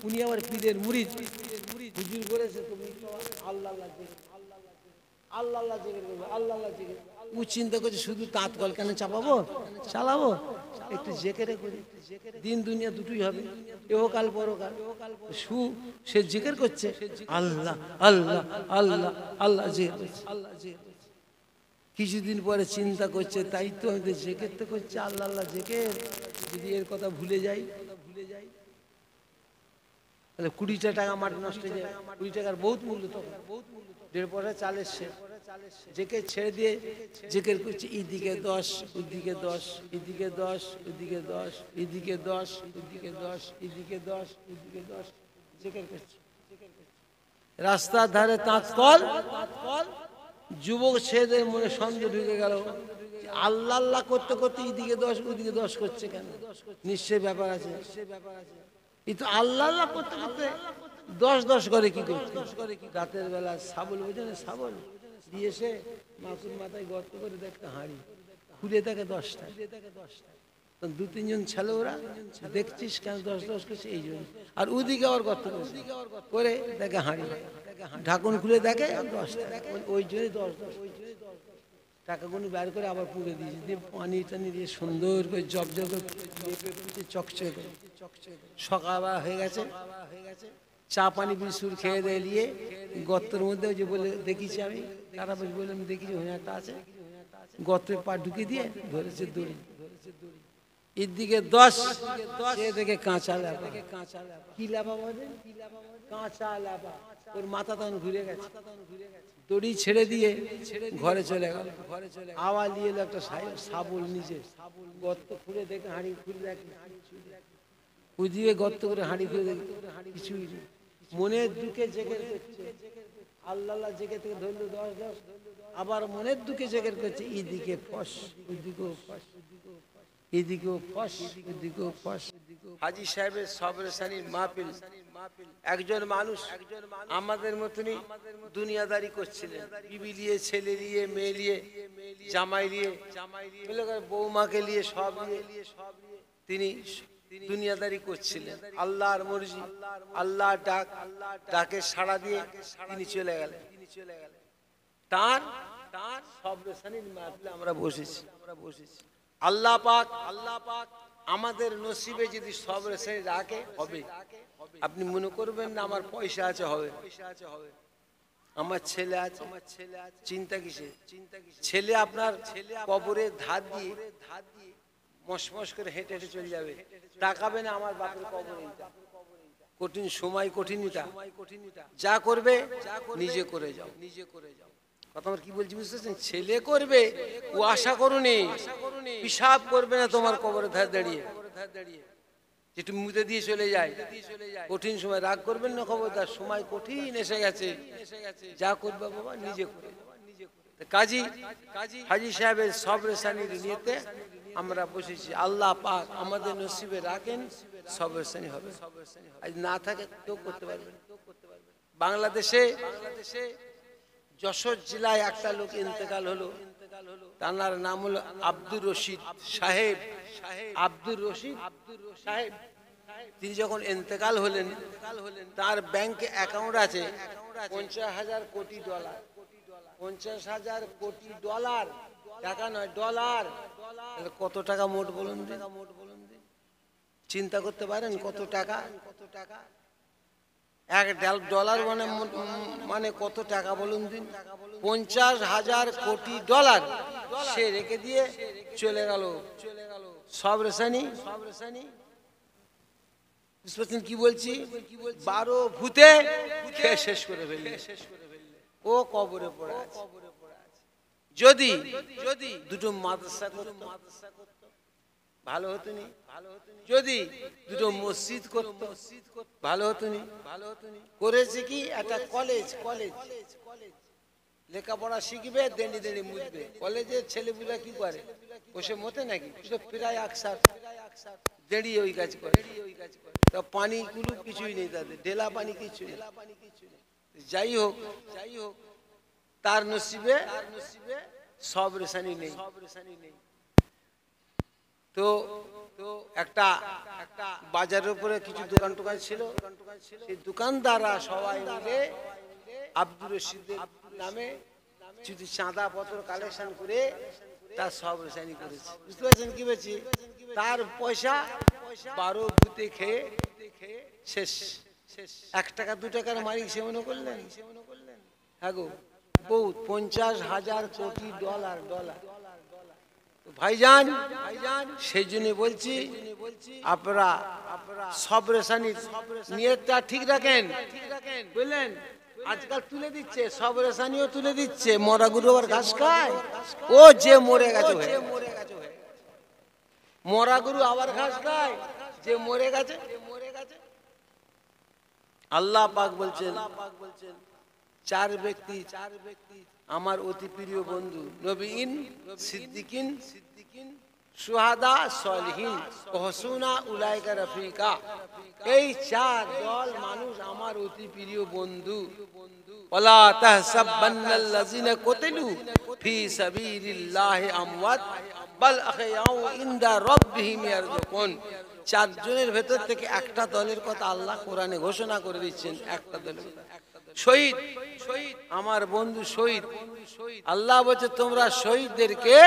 উনি আবার পীরের মুরিদ। হুজুর বলেছে তুমি আল্লাহ আল্লাহ আল্লাহ আল্লাহ জিকির করবে, আল্লাহ আল্লাহ জিকির। ও চিন্তা করছে শুধু তাঁত কল কেন চাপাবো, চালাবো, একটু জেকেরে করি, দিন দুনিয়া দুটোই হবে, এহকাল পরকাল। সে জিকির করছে আল্লাহ আল্লাহ আল্লাহ আল্লাহ জিকির করছে, আল্লাহ জিকির করছে। কিছুদিন পরে চিন্তা করছে তাই তো আমাদের জেকের তো করছে আল্লাহ আল্লাহ জেকের, যদি এর কথা ভুলে যাই তাহলে 20টা টাকা মাটি নষ্ট হয়ে যায়। 20 টাকার বহুত মূল্য, তখন বহুত মূল্য। 1.5 পয়সা চালের শেষ। জেকে ছেড়ে দিয়ে জেকের করছে এদিকে 10 ওদিকে 10, এদিকে 10 ওদিকে 10, এদিকে 10 ওদিকে 10, এদিকে 10 ওদিকে 10, জেকের করছে। রাস্তার ধারে তাঁত কল, যুবক ছেলেদের মনে সন্দেহ ঢুকে গেল, আল্লাহ আল্লাহ করতে করতে এদিকে 10 ওদিকে 10 করছে কেন, নিশ্চয়ই ব্যাপার আছে। কিন্তু আল্লাহ আল্লাহ করতে করতে 10 করে কি করতে, রাতের বেলা শাবল বোঝে না, শাবল দিয়ে এসে মাকুর মাথায় গর্ত করে দেখতে হাঁড়ি খুলে দেখে 10টা। 2-3 জন ছেলে ওরা দেখছিস কেন 10 করছে এই জন্য, আর ওদিকে আবার গর্ত করে দেখে হাঁড়ি, ঢাকুন খুলে দেখে 10টা, ওই জন্য 10 টাকাগুলো বের করে আবার পুড়ে দিয়েছে, দিয়ে পানি টানি দিয়ে সুন্দর করে জব জব করে চকচকে করে। সকালবেলা হয়ে গেছে, চা পানি বিস্কুট খেয়ে দিয়ে গর্তের মধ্যে যে বলে দেখিছি আমি, তারা বলে আমি দেখেছি ওখানে একটা আছে, গর্তে পা ঢুকে দিয়ে ধরেছে দড়ি, এদিকে 10 সে দেখে কাঁচা লাফা, কি লাফা বলে, কাঁচা লাফা, ওর মাথা তখন ঘুরে গেছে, দড়ি ছেড়ে দিয়ে ঘরে চলে গেল। আওয়াজ দিয়ে এলো একটা শাবল নিচে, গর্ত খুলে দেখে হাঁড়ি খুলে দেখে, ওইদিকে গর্ত করে হাঁড়ি খুলে দেখে কিছুই নেই। মনের দুঃখে জেগের করছে আল্লাহ আল্লাহ, জেগে থেকে ধরলো 10, আবার মনের দুঃখে জেগের করছে এদিকে ফস ওইদিকেও ফস, এদিকেও ফস ওইদিকেও ফস। হাজী সাহেবের সবরেসানির মাহফিল, একজন মানুষ আমাদের মতনই দুনিয়াদারি করছিলেন, বিবি নিয়ে, ছেলে নিয়ে, মেয়ে নিয়ে, জামাই নিয়ে, বৌমাকে নিয়ে, সব নিয়ে তিনি দুনিয়াদারি করছিলেন। আল্লাহর মর্জি, আল্লাহ ডাকে সাড়া দিয়ে তিনি চলে গেলেন। তার সবরেসানির মাহফিলে আমরা বসেছি। আল্লাহ পাক আমাদের নসিবে যদি সবরেসানি রাখে হবে। আপনি মনে করবেন না আমার পয়সা আছে হবে, আমার ছেলে আছে, চিন্তা কিসে, ছেলে আপনার কবরে ধার দিয়ে মশমশ করে হেঁটে হেঁটে চলে যাবে, তাকাবে না আমার বাপের কবরে। কঠিন সময়, কঠিনতা, যা করবে নিজে করে যাও, নিজে করে যাও। কথা আমার কি বলছি বুঝতে পারছেন? ছেলে করবে ও আশা করুনি, পিশাব করবে না তোমার কবরে ধার দাঁড়িয়ে, যেটু মুতে দিয়ে চলে যায়। কঠিন সময় রাগ করবেন না, খবরদার, সময় কঠিন এসে গেছে, যা করবে বাবা নিজে করে। কাজী হাজী সাহেবের সবরেসানির নিয়তে আমরা বসেছি। আল্লাহ পাক আমাদের নসিবে রাখেন সবরেসানি হবে, আজ না থাকে কেউ করতে পারবেন। বাংলাদেশে যশোর জেলায় একটা লোক ইন্তেকাল হলো, তার নাম হলো আব্দুর রশিদ সাহেব। আব্দুর রশিদ সাহেব তিনি যখন ইন্তেকাল হলেন, তার ব্যাংকে অ্যাকাউন্ট আছে 50,000 কোটি ডলার। 50,000 কোটি ডলার, টাকা নয়, ডলার। কত টাকা মোট বলুন দিন, চিন্তা করতে পারেন কত টাকা? $1 মানে কত টাকা বলুন দিন? 50,000 কোটি ডলার সে রেখে দিয়ে চলে গেল সবরেসানি। কি বলছি, 12 ভূতে খেয়ে শেষ করে ফেললে, ও কবরে পড়ে আছে। যদি দুটো মাদ্রাসা করত ভালো হতো নি, যদি দুটো মসজিদ করত ভালো হতো নি। করেছে কি, একটা কলেজ লেখাপড়া শিখবে, দেনি দেনি মুছবে। কলেজের ছেলেপুলা কি করে, বসে মতে নাকি? প্রায় আকসার দেড়ি ওই কাজ করে, তা পানি গুলো কিছুই নেই তাদের, ঢেলা পানি কিছু নেই। যাই হোক, তার নসিবে সবরেসানি নেই। তো তো একটা বাজারের উপরে কিছু দোকান টোকান ছিল, সেই দোকানদাররা সবাই মিলে আব্দুর রশিদের নামে কিছু চাঁদা পত্র কালেকশন করে তার সব রেশানি করেছে। বুঝতে পারছেন কি বলছি? তার পয়সা 12 ভূতে খেয়ে শেষ। 1 টাকা 2 টাকার মালিক সে মনে করলেন? হ্যাঁ গো, বহুত 50,000 কোটি ডলার। ভাইজান, সেই জন্য বলছি আপনারা সব রেশানি নিয়তটা ঠিক রাখেন, বুঝলেন? আজকাল তুলে দিচ্ছে, সব রেশানিও তুলে দিচ্ছে। মরা গরু আবার ঘাস খায়? ও যে মরে গেছে, মরা গরু আবার ঘাস খায়? যে মরে গেছে। আল্লাহ পাক বলছেন 4 ব্যক্তি আমার অতি প্রিয় বন্ধু, নবীন, সিদ্দিকিন, শুহাদা, সলিহিন, ওহসুনা উলাইকা রফিকা। এই 4 দল মানুষ আমার অতি প্রিয় বন্ধু। ওয়ালা তাহসাবান্নাল্লাযিনা কুতিলু ফি সাবিলিল্লাহি আমওয়াত বাল আহইয়াউ ইনদা রাব্বিহিম ইয়ারযুকুন। 4 জনের ভেতর থেকে একটা দলের কথা আল্লাহ কোরআনে ঘোষণা করে দিচ্ছেন। একটা দলের শহীদ, আমার বন্ধু শহীদ। আল্লাহ বলছে তোমরা শহীদদেরকে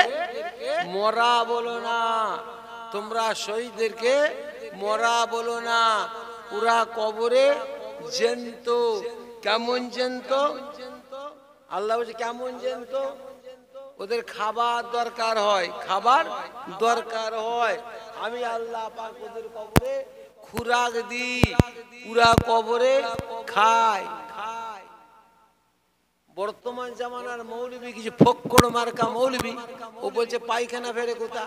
মরা বলো না, তোমরা শহীদদেরকে মরা বলো না। ওরা কবরে জ্যান্ত। কেমন জ্যান্ত? আল্লাহ বলছে কেমন জ্যান্ত? ওদের খাবার দরকার হয়, খাবার দরকার হয়। আমি আল্লাহ পাক ওদের কবরে খুরাক দিই, পুরা কবরে খায়। বর্তমান জামানার মৌলবি কিছু ফক্কড় মার্কা মৌলবি, ও বলছে পায়খানা ফেরে কোথা?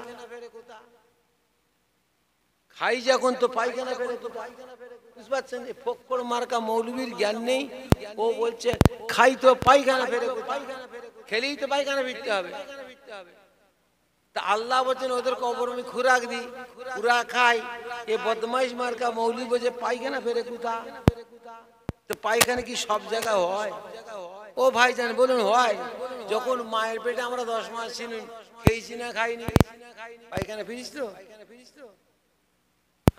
খাই যখন তো পায়খানা ফেরে কোথা? বুঝতে পারছেন? এই ফক্কড় মার্কা মৌলবির জ্ঞান নেই। ও বলছে খাই তো পায়খানা ফেরে কোথা? খেলেই তো পায়খানা ফিরতে হবে। তা আল্লাহ বলছেন ওদের কবর আমি খুরাক দিই, পুরা খাই। এ বদমাইশ মার্কা মৌলবি বলছে পায়খানা ফেরে কোথা? তো পায়খানা কি সব জায়গায় হয়? ও ভাইজান বলুন হয়? যখন মায়ের পেটে আমরা 10 মাস ছিলাম, খেয়েছি না খাইনি? পায়খানা ফিরিস তো?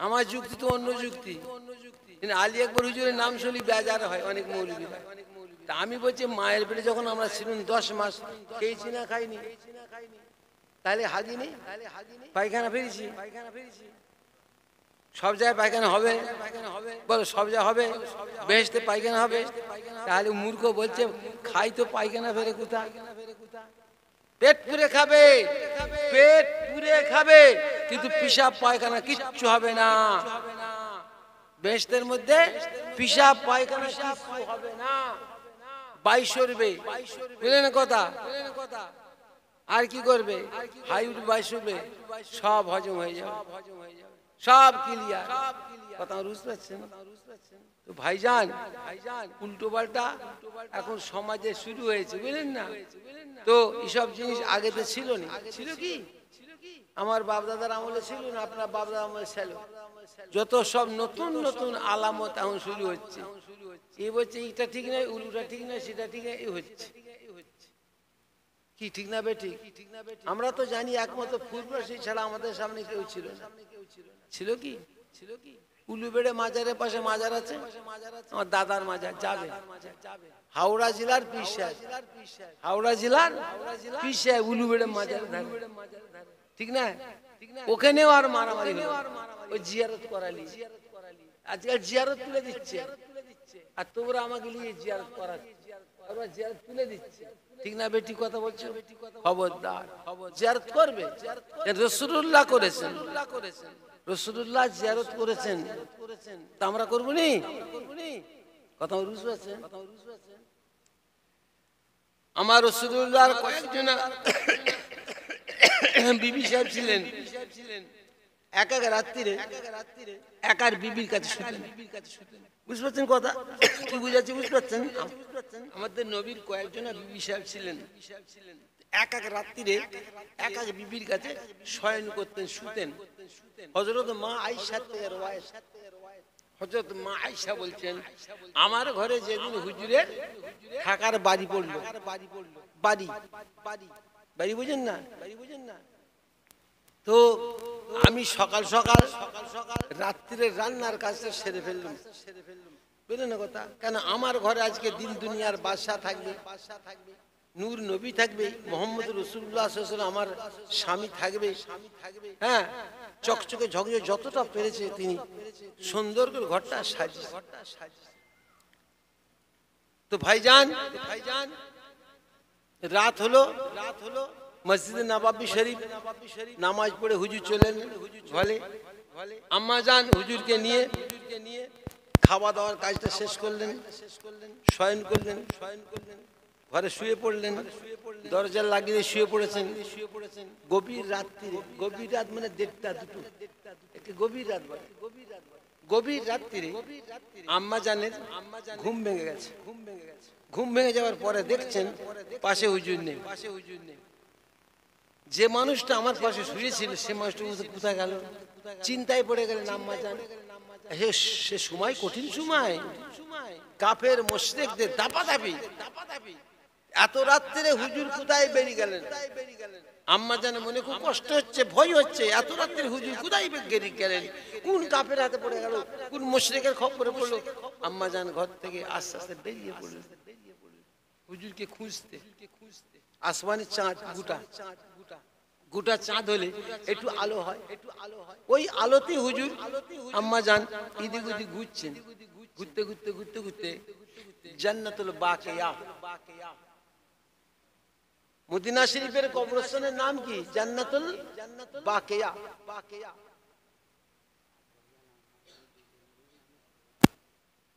আমার যুক্তি তো অন্য যুক্তি। আলী আকবর হুজুরের নাম শুনি বেজার হয় অনেক মৌলবী। তা আমি বলছি মায়ের পেটে যখন আমরা ছিলাম 10 মাস, খেয়েছি না খাইনি? তাহলে হাগিনি, পায়খানা ফিরেছি। সব জায়গায় পায়খানা হবে? বলো সব জায়গায় হবে? বেহেশতে পায়খানা হবে? তাহলে মূর্খ বলছে খাই তো পায়খানা ফেরে কোথা? পেট পুরে খাবে, পেট পুরে খাবে, কিন্তু পিশাব পায়খানা কিচ্ছু হবে না। বেহেশতের মধ্যে পিশাব পায়খানা কিচ্ছু হবে না। 22 করবে, বুঝলেন কথা? আর কি করবে? হাইট 22 হবে, সব হজম হয়ে যাবে, সব ক্লিয়ার। কথা বুঝতে পারছেন? তো ভাইজান, উল্টো পাল্টা এখন সমাজে শুরু হয়েছে, বুঝলেন না? তো এইসব জিনিস আগেতে ছিল না। ছিল কি? আমার বাপ দাদার আমলে ছিল না, আপনার বাপ দাদার আমলে ছিল। যত সব নতুন নতুন আলামত এখন শুরু হচ্ছে। এই বলছে এইটা ঠিক নয়, উল্টা ঠিক নয়, সেটা ঠিক নয়, এই হচ্ছে কি ঠিক না বেঠিক? আমরা তো জানি একমাত্র ফুরফুরাশি ছাড়া আমাদের সামনে কেউ ছিল না। ছিল কি? উলুবেড়ে মাজারের পাশে মাজার আছে, আমার দাদার মাজার। যাবে হাওড়া জেলার পীর সাহেব, হাওড়া জেলার পীর সাহেব উলুবেড়ে মাজার ধারে, ঠিক না? ওখানেও আর মারামারি হলো, ওই জিয়ারত করালি। আজকাল জিয়ারত তুলে দিচ্ছে, আর তোমরা আমাকে নিয়ে জিয়ারত করাচ্ছ, জিয়ারত তুলে দিচ্ছে, ঠিক না বেটি? কথা বলছো, খবরদার। জিয়ারত করবে, রাসূলুল্লাহ করেছেন, রাসূলুল্লাহ জিয়ারত করেছেন, তা আমরা করবো নি? কথা বুঝতে পারছেন? আমার রাসূলুল্লাহর কয়েকজন বিবি সাহেব ছিলেন, এক এক রাত্রিরে এক আর বিবির কাছে শুতেন। বুঝতে পারছেন কথা কি বুঝাচ্ছি? বুঝতে পারছেন? আমাদের নবীর কয়েকজন বিবি সাহেব ছিলেন, এক এক রাত্রিরে এক এক বিবির কাছে শয়ন করতেন, শুতেন। হযরত মা আয়েশা থেকে রওয়ায়াত, হযরত মা আয়েশা বলছেন আমার ঘরে যেদিন হুজুরের থাকার বাড়ি পড়লো, বাড়ি বুঝেন না? তো আমি সকাল সকাল রাত্রিরে রান্নার কাজটা সেরে ফেললাম, বুঝলেন না কথা? কেন আমার ঘরে আজকে দিন দুনিয়ার বাদশা থাকবে, নূর নবী থাকবে, মোহাম্মদ রাসূলুল্লাহ সাল্লাল্লাহু আলাইহি ওয়াসাল্লাম আমার স্বামী থাকবে। হ্যাঁ, চকচকে ঝকঝকে যতটা পেরেছে তিনি সুন্দর করে ঘরটা সাজিয়েছে। তো ভাইজান রাত হলো, মসজিদে নববী শরীফ নামাজ পড়ে হুজুর চলেন ঘরে। আম্মা জান হুজুরকে নিয়ে খাওয়া দাওয়ার কাজটা শেষ করলেন, শয়ন করলেন, ঘরে শুয়ে পড়লেন, দরজা লাগিয়ে শুয়ে পড়েছেন। গভীর রাত্রিরে, গভীর রাত মানে 1:30 2 একে গভীর রাত বলে। গভীর রাত্রিরে আম্মা জানের ঘুম ভেঙে গেছে। ঘুম ভেঙে যাওয়ার পরে দেখছেন পাশে হুজুর নেই। যে মানুষটা আমার পাশে শুয়েছিল সে মানুষটা কোথায় গেল? চিন্তায় পড়ে গেলেন আম্মা জান। সে সময় কঠিন সময়, কাফের মুশরিকদের দাপাদাপি। এত রাত্রে হুজুর কোথায় বেরিয়ে গেলেন? আম্মা জানে মনে খুব কষ্ট হচ্ছে, ভয় হচ্ছে, এত রাত্রে হুজুর কোথায় বেরিয়ে গেলেন? কোন কাফের হাতে পড়ে গেল, কোন মুশরিকের খপ্পরে পড়লো? আম্মা জান ঘর থেকে আস্তে আস্তে বেরিয়ে পড়লেন হুজুরকে খুঁজতে। আসমানে চাঁদ, গোটা চাঁদ হলে একটু আলো হয়, ওই আলোতে হুজুর আম্মা জান এদিক ওদিক ঘুরছেন। ঘুরতে ঘুরতে ঘুরতে ঘুরতে জান্নাতুল বাকিয়া, মদিনা শরীফের কবরস্থানের নাম কি? জান্নাতুল বাকিয়া।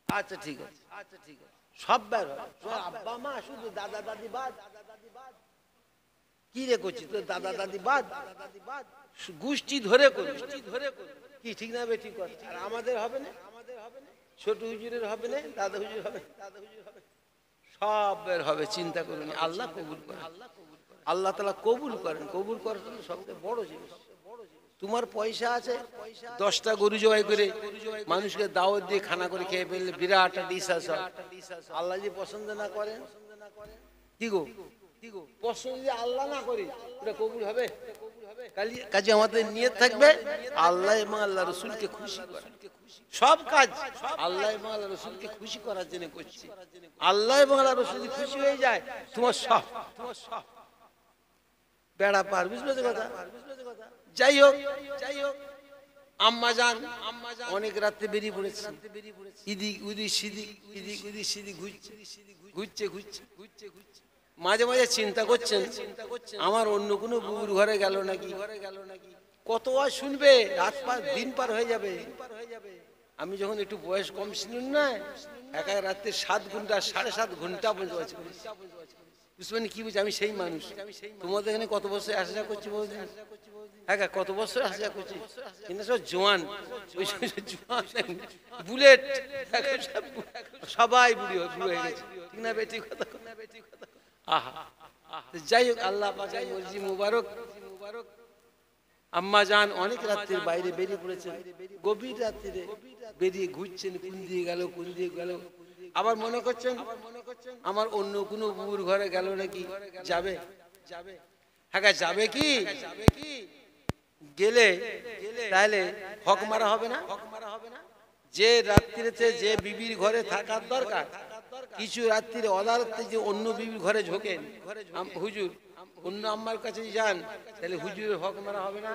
আচ্ছা ঠিক আছে, সব বের হয়। আব্বা মা শুধু দাদা দাদি বাদ। কি রে করছি তোর দাদা দাদি বাদ? গোষ্ঠী ধরে কি ঠিক না বে? ঠিক কথা। আর আমাদের হবে না, ছোট হুজুরের হবে না, দাদা হুজুর হবে, সব বের হবে। চিন্তা করুন, আল্লাহ কবুল করেন, আল্লাহ তাআলা কবুল করেন। কবুল করার জন্য সবচেয়ে বড় জিনিস। তোমার পয়সা আছে, 10টা গরু জবাই করে মানুষকে দাওয়াত দিয়ে খানা করে খেয়ে ফেললে বিরাট একটা ডিশ আছে। আল্লাহ যদি পছন্দ না করেন, কি গো পছন্দ যদি আল্লাহ না করে ওটা কবুল হবে? কাজে আমাদের নিয়ত থাকবে আল্লাহ এবং আল্লাহ রসুলকে খুশি করা। সব কাজ আল্লাহ এবং আল্লাহ রসুলকে খুশি করার জন্য করছি। আল্লাহ এবং আল্লাহ রসুল খুশি হয়ে যায়, তোমার সব বেড়া পার। বুঝলে তো কথা? যাই হোক, আম্মা জান অনেক রাত্রে বেরিয়ে পড়েছে, ইদিক উদিক সিদিক ঘুরছে। মাঝে মাঝে চিন্তা করছেন আমার অন্য কোনো বুবুর ঘরে গেল নাকি। কত আর শুনবে, রাত পার দিন পার হয়ে যাবে। আমি যখন একটু বয়স কম ছিলাম না, একা রাত্রে 7 ঘন্টা 7.5 ঘন্টা পর্যন্ত বুঝবেন কি বুঝি? আমি সেই মানুষ। তোমাদের এখানে কত বছর আসা করছি বলছি? হ্যাঁ, কত বছর আসা করছি? কিন্তু সব জোয়ান, বুলেট, সবাই বুড়ি হয়ে গেছে। ঠিক না বেটি কথা? আহা, যাই হোক, আল্লাহ পাকের মর্জি মুবারক। আম্মা জান অনেক রাত্রির বাইরে বেরিয়ে পড়েছেন, গভীর রাত্রিরে বেরিয়ে ঘুরছেন। কোন দিয়ে গেল, আবার মনে করছেন আমার অন্য কোনো বুবুর ঘরে গেল নাকি। যাবে, হ্যাঁ যাবে কি? গেলে তাহলে হক মারা হবে না? যে রাত্রিতে যে বিবির ঘরে থাকার দরকার, কিছু রাত্রিরে অদারতে যে অন্য বিবির ঘরে ঝোঁকেন, হুজুর অন্য আম্মার কাছে যান, তাহলে হুজুরের হক মারা হবে না?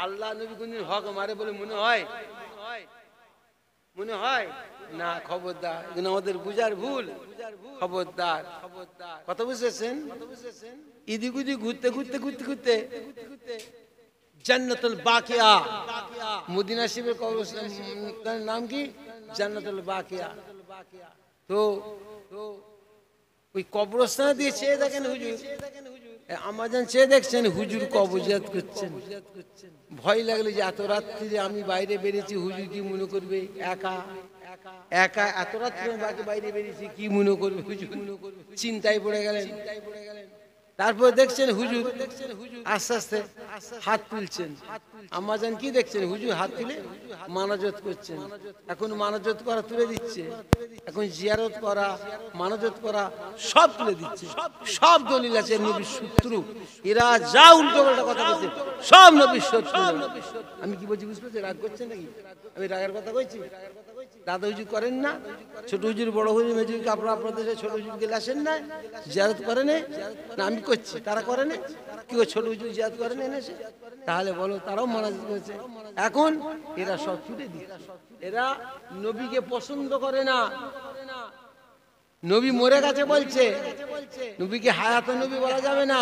আল্লাহ নবী কোনদিন হক মারে বলে মনে হয় না? খবরদার, আমাদের বুঝার ভুল। খবরদার, কথা বুঝেছেন? ইদিক উদিক ঘুরতে জান্নাতুল বাকিয়া, মদিনা শরীফের কবরস্থানের নাম কি? জান্নাতুল বাকিয়া। তো ওই কবরস্থান দিয়ে চেয়ে দেখেন হুজুর, আমাজন চেয়ে দেখছেন হুজুর কবর জিয়ারত করছেন। ভয় লাগলো যে এত রাত্রিরে আমি বাইরে বেরিয়েছি, হুজুর কি মনে করবে? একা এত রাত্রে বাইরে বেরিয়েছি, কি মনে করবে হুজুর? চিন্তায় পড়ে গেলেন। তারপর দেখছেন হুজুর আস্তে আস্তে হাত তুলছেন। আম্মাজান কি দেখছেন? হুজুর হাত তুলে মানাজত করছেন। এখন মানাজত করা তুলে দিচ্ছে, এখন জিয়ারত করা, মানাজত করা সব তুলে দিচ্ছে। সব দলিল আছে নবীর শত্রু, এরা যা উল্টো পাল্টা কথা বলছে সব নবীর শত্রু। আমি কি বলছি বুঝতে পারছি? রাগ করছেন নাকি? আমি রাগের কথা কইছি? দাদা হুজুর করেন না? ছোট হুজুর, বড় হুজুর, মেজুরকে আপনাদের দেশে ছোট হুজুর গেলে আসেন না? জিয়ারত করে না? আমি করছি, তারা করে না? কি ছোট হুজুর জিয়ারত করে না এনেছে? তাহলে বলো তারাও মানাজ করেছে। এখন এরা সব ছুটে দিচ্ছে। এরা নবীকে পছন্দ করে না। নবী মরে গেছে বলছে, নবীকে হায়াত নবী বলা যাবে না।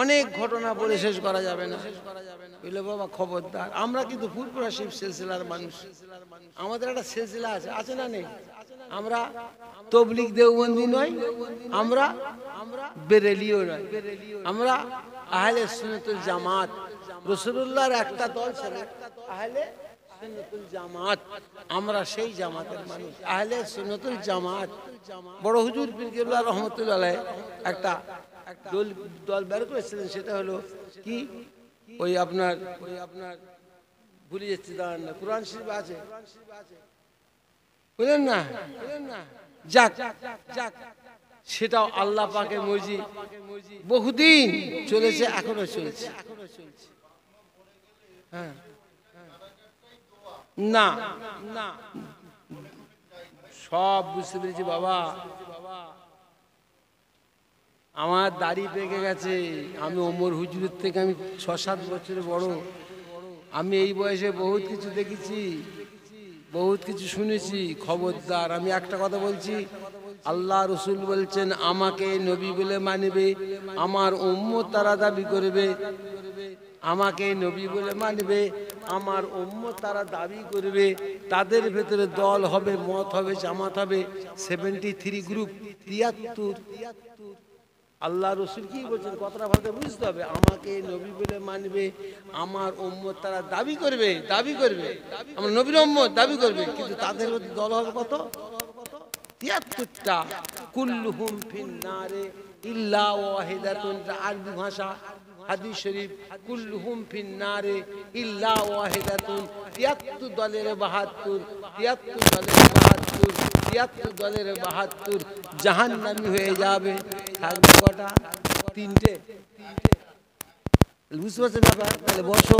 অনেক ঘটনা বলে শেষ করা যাবে না। বলে বাবা খবরদার, আমরা কিন্তু ফুরফুরা শিব সিলসিলার মানুষ, আমাদের একটা সিলসিলা আছে, আছে না নেই? আমরা তবলিগ দেওবন্দি নয়, আমরা বেরেলিও নয়, আমরা আহলে সুন্নাতুল জামাত। রাসূলুল্লাহর একটা দল ছিল আহলে সুন্নাতুল জামাত, আমরা সেই জামাতের মানুষ, আহলে সুন্নাতুল জামাত। বড় হুজুর পীর কেবলা রহমতুল্লাহ আলাইহি একটা দল বের করেছিলেন, সেটা হলো কি ওই আপনার ভুলে যাচ্ছি, দাঁড়ান না, কুরআন শরীফ আছে, বুঝলেন না? যাক যাক, সেটাও আল্লাহ পাকের মর্জি, বহুদিন চলেছে, এখনো চলছে। হ্যাঁ, না না, সব বুঝতে পেরেছি বাবা। আমার দাড়ি পেকে গেছে, আমি ওমর হুজুরের থেকে আমি 6-7 বছরের বড়। আমি এই বয়সে বহুত কিছু দেখেছি, বহুত কিছু শুনেছি। খবরদার, আমি একটা কথা বলছি, আল্লাহ রসুল বলছেন আমাকে নবী বলে মানবে, আমার উম্মত তারা দাবি করবে। আমাকে নবী বলে মানবে, আমার উম্মত তারা দাবি করবে। তাদের ভেতরে দল হবে, মত হবে, জামাত হবে, 73 গ্রুপ, 73। আল্লাহ রসুল কি বলছেন কথাটা ভালো বুঝতে হবে। আমাকে নবী বলে মানবে, আমার উম্মত তারা দাবি করবে, দাবি করবে, আমার নবীর উম্মত দাবি করবে, কিন্তু তাদের মধ্যে দল হবে কত? 73টা। কুল্লুহুম ফিন্নারে ইল্লা ওয়াহিদাতুন, আরবি ভাষা, হাদিস শরীফ, কুল্লুহুম ফিন্নারে ইল্লা ওয়াহিদাতুন। 73 দলের 72, 73 দলের 72, 73 দলের 72 জাহান্নামী হয়ে যাবে। থাকবে কটা? 3টে। বুঝতে পারছেন না? তাহলে বসো,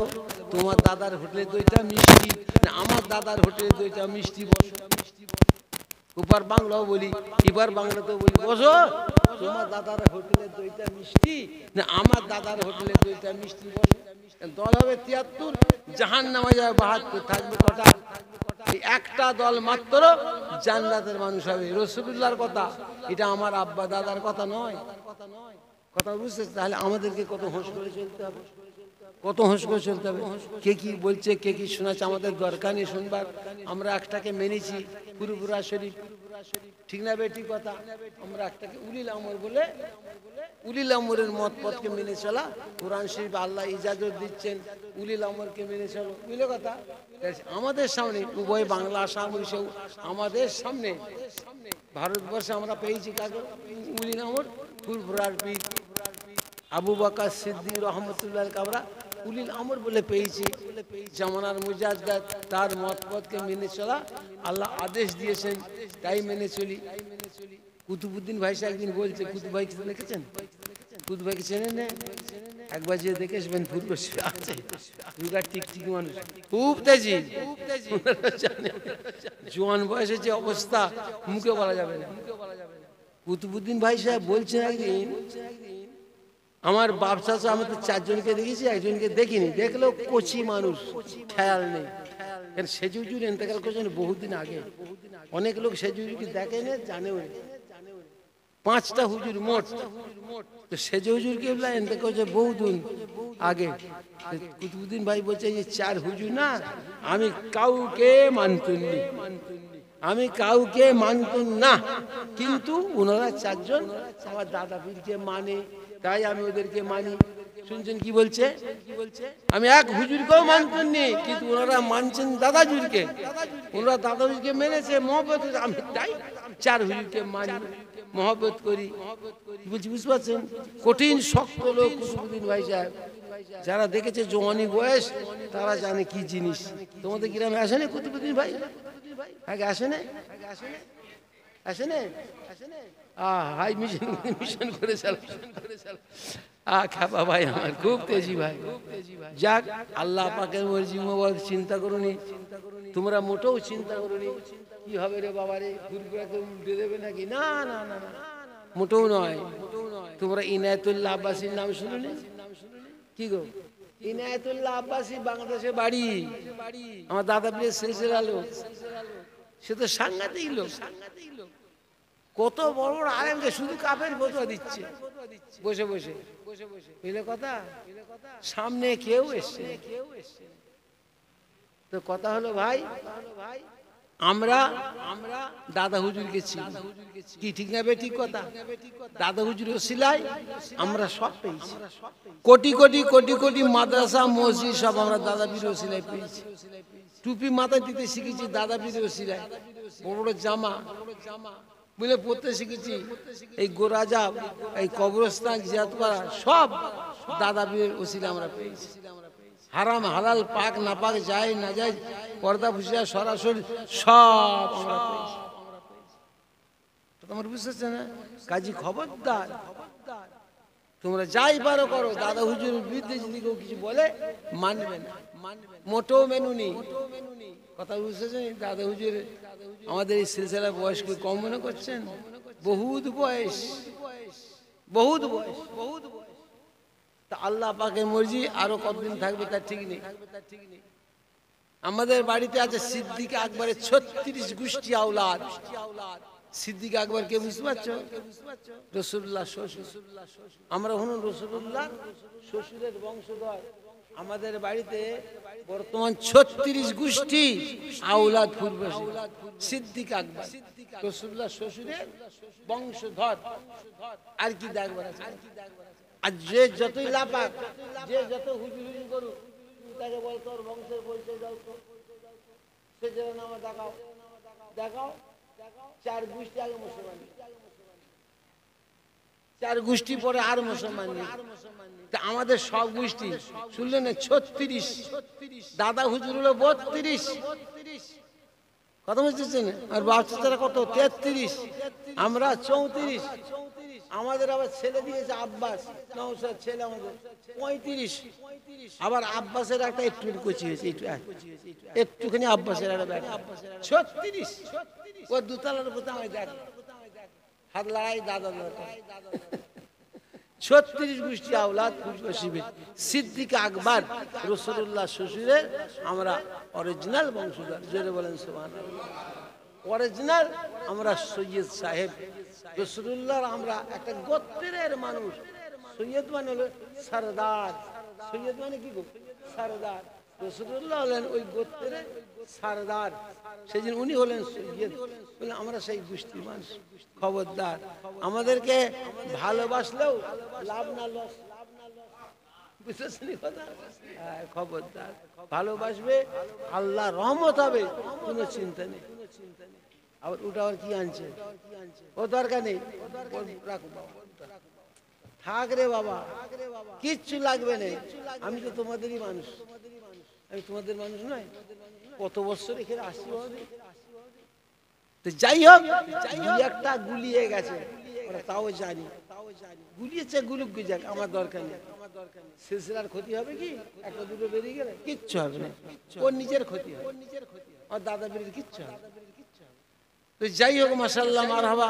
তোমার দাদার হোটেলে দইটা মিষ্টি, না আমার দাদার হোটেলে দইটা মিষ্টি, বসো। উপার বাংলাও বলি, এবার বাংলাতেও বলি, বসো, তোমার দাদার হোটেলে দইটা মিষ্টি, না আমার দাদার হোটেলে দইটা মিষ্টি, বসো। দল হবে 73, জাহান্নামে যাবে 72। থাকবে কটা? একটা দল মাত্র জান্নাতের মানুষ হবে। রাসূলুল্লাহর কথা, এটা আমার আব্বা দাদার কথা নয়। কথা বুঝতে? তাহলে আমাদেরকে কত হোঁশ করে চলতে হবে, কত হোঁশ করে চলতে হবে। কে কি বলছে, কে কি শোনাচ্ছে, আমাদের দরকার নেই শুনবার। আমরা একটাকে মেনেছি, ফুরফুরা শরীফ, ঠিক না বেটি কথা? আমরা একটাকে উলিল আমর বলে, উলিল আমরের মত পথকে মেনে চলা। কোরআন শরীফ আল্লাহ ইজাজত দিচ্ছেন উলিল আমরকে মেনে চলো, বুঝলে কথা? আমাদের সামনে উভয় বাংলা আসাম উড়িষ্যা, আমাদের সামনে ভারতবর্ষে আমরা পেয়েছি কাকে? উলিল আমর, ফুরফুরার পীর আবু বকর সিদ্দিক রহমতুল্লাহ আমরা উলিল আমর বলে পেয়েছি। জামানার মুজাদ্দিদ, তার মত পথকে মেনে চলা আল্লাহ আদেশ দিয়েছেন, তাই মেনে চলি। কুতুবউদ্দিন ভাই সাহেব একদিন বলছে, কুতুব ভাই দেখেছেন? কুতুব ভাইকে চেনেন না? একবার যে দেখে আসবেন, ফুরফুরা আছে, রুগার টিকটিকি মানুষ, খুব তেজি, জোয়ান বয়সে যে অবস্থা মুখে বলা যাবে না। কুতুবউদ্দিন ভাই সাহেব বলছেন একদিন, আমার বাপ চাচা, আমি তো 4 জনকে দেখেছি, একজনকে দেখিনি, দেখলেও কচি মানুষ, খেয়াল নেই। সেজু হুজুর ইন্তেকাল করেছেন বহুদিন আগে, অনেক লোক সেজু হুজুরকে দেখে না, জানেও না। 5টা হুজুর মোট, তো সেজু হুজুরকে ইন্তেকাল করেছে বহুদিন আগে। কুতুবউদ্দিন ভাই বলছে যে 4 হুজুর না, আমি কাউকে মানতুননি, আমি কাউকে মানতুন না, কিন্তু ওনারা 4 জন আমার দাদা পীরকে মানে, তাই আমি ওদেরকে মানি। শুনছেন কি বলছে? আমি এক হুজুরকেও মানতেন নি, কিন্তু ওনারা মানছেন দাদা হুজুরকে। ওনারা দাদা হুজুরকে মেনেছে, মহব্বত। আমি তাই 4 হুজুরকে মানি, মহব্বত করি। বলছি বুঝতে পারছেন? কঠিন শক্ত লোক কুতুবউদ্দিন ভাই সাহেব। যারা দেখেছে জওয়ানি বয়স তারা জানে কি জিনিস। তোমাদের গ্রামে আসেনি কুতুবউদ্দিন ভাই? আগে আসেনি? আসেনি? হাই মিশন করে চাল। খাপা ভাই আমার খুব তেজি ভাই। যাক, আল্লাহ পাকের মর্জি মোবারক। চিন্তা করুনি তোমরা, মোটেও চিন্তা করুনি কি হবে রে বাবা রে, ঘুরঘুরাকে উল্টে দেবে নাকি? না না না না, মোটেও নয়। তোমরা ইনায়েতুল্লাহ আব্বাসীর নাম শুনুনি? কি গো, ইনায়েতুল্লাহ আব্বাসী বাংলাদেশে বাড়ি। আমার দাদা পীরের সিলসিলা লোক। সে তো সাংঘাতিক লোক। কত বড় বড় আলেমকে শুধু কাফের ফতোয়া দিচ্ছে বসে বসে। বুঝলে কথা? সামনে কেউ এসছে। তো কথা হলো ভাই, আমরা দাদা হুজুরকে চিনি। কি ঠিক না ঠিক কথা? দাদা হুজুর ওসিলায় আমরা সব পেয়েছি। কোটি কোটি কোটি কোটি মাদ্রাসা মসজিদ সব আমরা দাদা পীর ওসিলায় পেয়েছি। টুপি মাথায় দিতে শিখেছি দাদা পীর ওসিলায়। বড় বড় জামা বুঝলে পড়তে শিখেছি। এই গোরাজাব, এই কবরস্থান জিয়ারত করা সব দাদা পীরের ওসিলা আমরা পেয়েছি। হারাম হালাল পাক না পাক যায় না যায় পর্দা ফুসিয়া সরাসরি সব আমরা পেয়েছি। তোমার বুঝতেছে না? কাজী খবরদার, তোমরা যাই পারো করো, দাদা হুজুরের বিরুদ্ধে যদি কেউ কিছু বলে মানবে না, মোটেও মেনুনি। কথা বুঝতেছেন? দাদা হুজুর আমাদের এই সিলসিলার বয়সকে কম মনে করছেন? বহুত বয়স, বহুত বয়স, বহুত বয়স। তা আল্লাহ পাকের মর্জি আরো কতদিন থাকবে তার ঠিক নেই। আমাদের বাড়িতে আছে সিদ্দিক আকবরের 36 গোষ্ঠী আওলাদ। সিদ্দিক আকবর কে বুঝতে পারছো? রাসূলুল্লাহ শ্বশুর। আমরা হলাম রাসূলুল্লাহ শ্বশুরের বংশধর। আমাদের বাড়িতে বর্তমান 36 গোষ্ঠী আওলাদ পূর্বসী। সিদ্দিক আকবর রাসূলুল্লাহ শ্বশুরের বংশধর। আর কি দেখবার আছে? আর যে যতই লাপাক, যে যত হুজুরি করুক, তাকে বল তোর বংশের পরিচয় দাও তো। সে যেন নামা দেখাও, দেখাও। 4 গোষ্ঠী আগে মুসলমান, 4 গোষ্ঠী পরে আর মুসলমান নেই। তা আমাদের সব গোষ্ঠী শুনলেন 36, দাদা হুজুর হলো 32। কথা বুঝতেছেন? আর বাচ্চারা কত? 33। আমরা 34। আমাদের আবার ছেলে দিয়েছে আব্বাস, নওশাদ ছেলে আমাদের 35। আবার আব্বাসের একটা একটু কচি হয়েছে, একটুখানি আব্বাসের একটা ব্যাটা 36। ও দুতলার উপর আমায় দেখ, হাত লড়াই দাদা দাদা। 36 গোষ্ঠী আওলাদ পূর্বশিবে। সিদ্দিক আকবর রাসূলুল্লাহ শ্বশুরের আমরা অরিজিনাল বংশধর। জোরে বলেন সুবহানাল্লাহ। অরিজিনাল আমরা সৈয়দ সাহেব রাসূলুল্লাহর আমরা একটা গোত্রের মানুষ। সৈয়দ মানে হলো সরদার। সৈয়দ মানে কি গো? সরদার। রাসূলুল্লাহ হলেন ওই গোত্রের সরদার, সেদিন উনি হলেন সৈয়দ। বলে আমরা সেই গোষ্ঠীর মানুষ। খবরদার, আমাদেরকে ভালোবাসলেও লাভ না লস। বুঝতেছেন কথা? খবরদার, ভালোবাসবে, আল্লাহ রহমত হবে, কোনো চিন্তা নেই। আবার ওটা আবার কি আনছে? ও দরকার নেই, রাখো বাবা, থাক রে বাবা, কিচ্ছু লাগবে না। আমি তো তোমাদেরই মানুষ। আমি তোমাদের মানুষ নয়? কত বছর এখানে আসি হবে। তো যাই হোক, একটা গুলিয়ে গেছে, ওরা তাও জানি। গুলিয়েছে, গুলুক গুজাক, আমার দরকার নেই। সিলসিলার ক্ষতি হবে কি? একটা দুটো বেরিয়ে গেলে কিচ্ছু হবে না। ওর নিজের ক্ষতি হবে, আর দাদা বেরিয়ে কিচ্ছু হবে। তো যাই হোক, মাশাআল্লাহ, মারহাবা।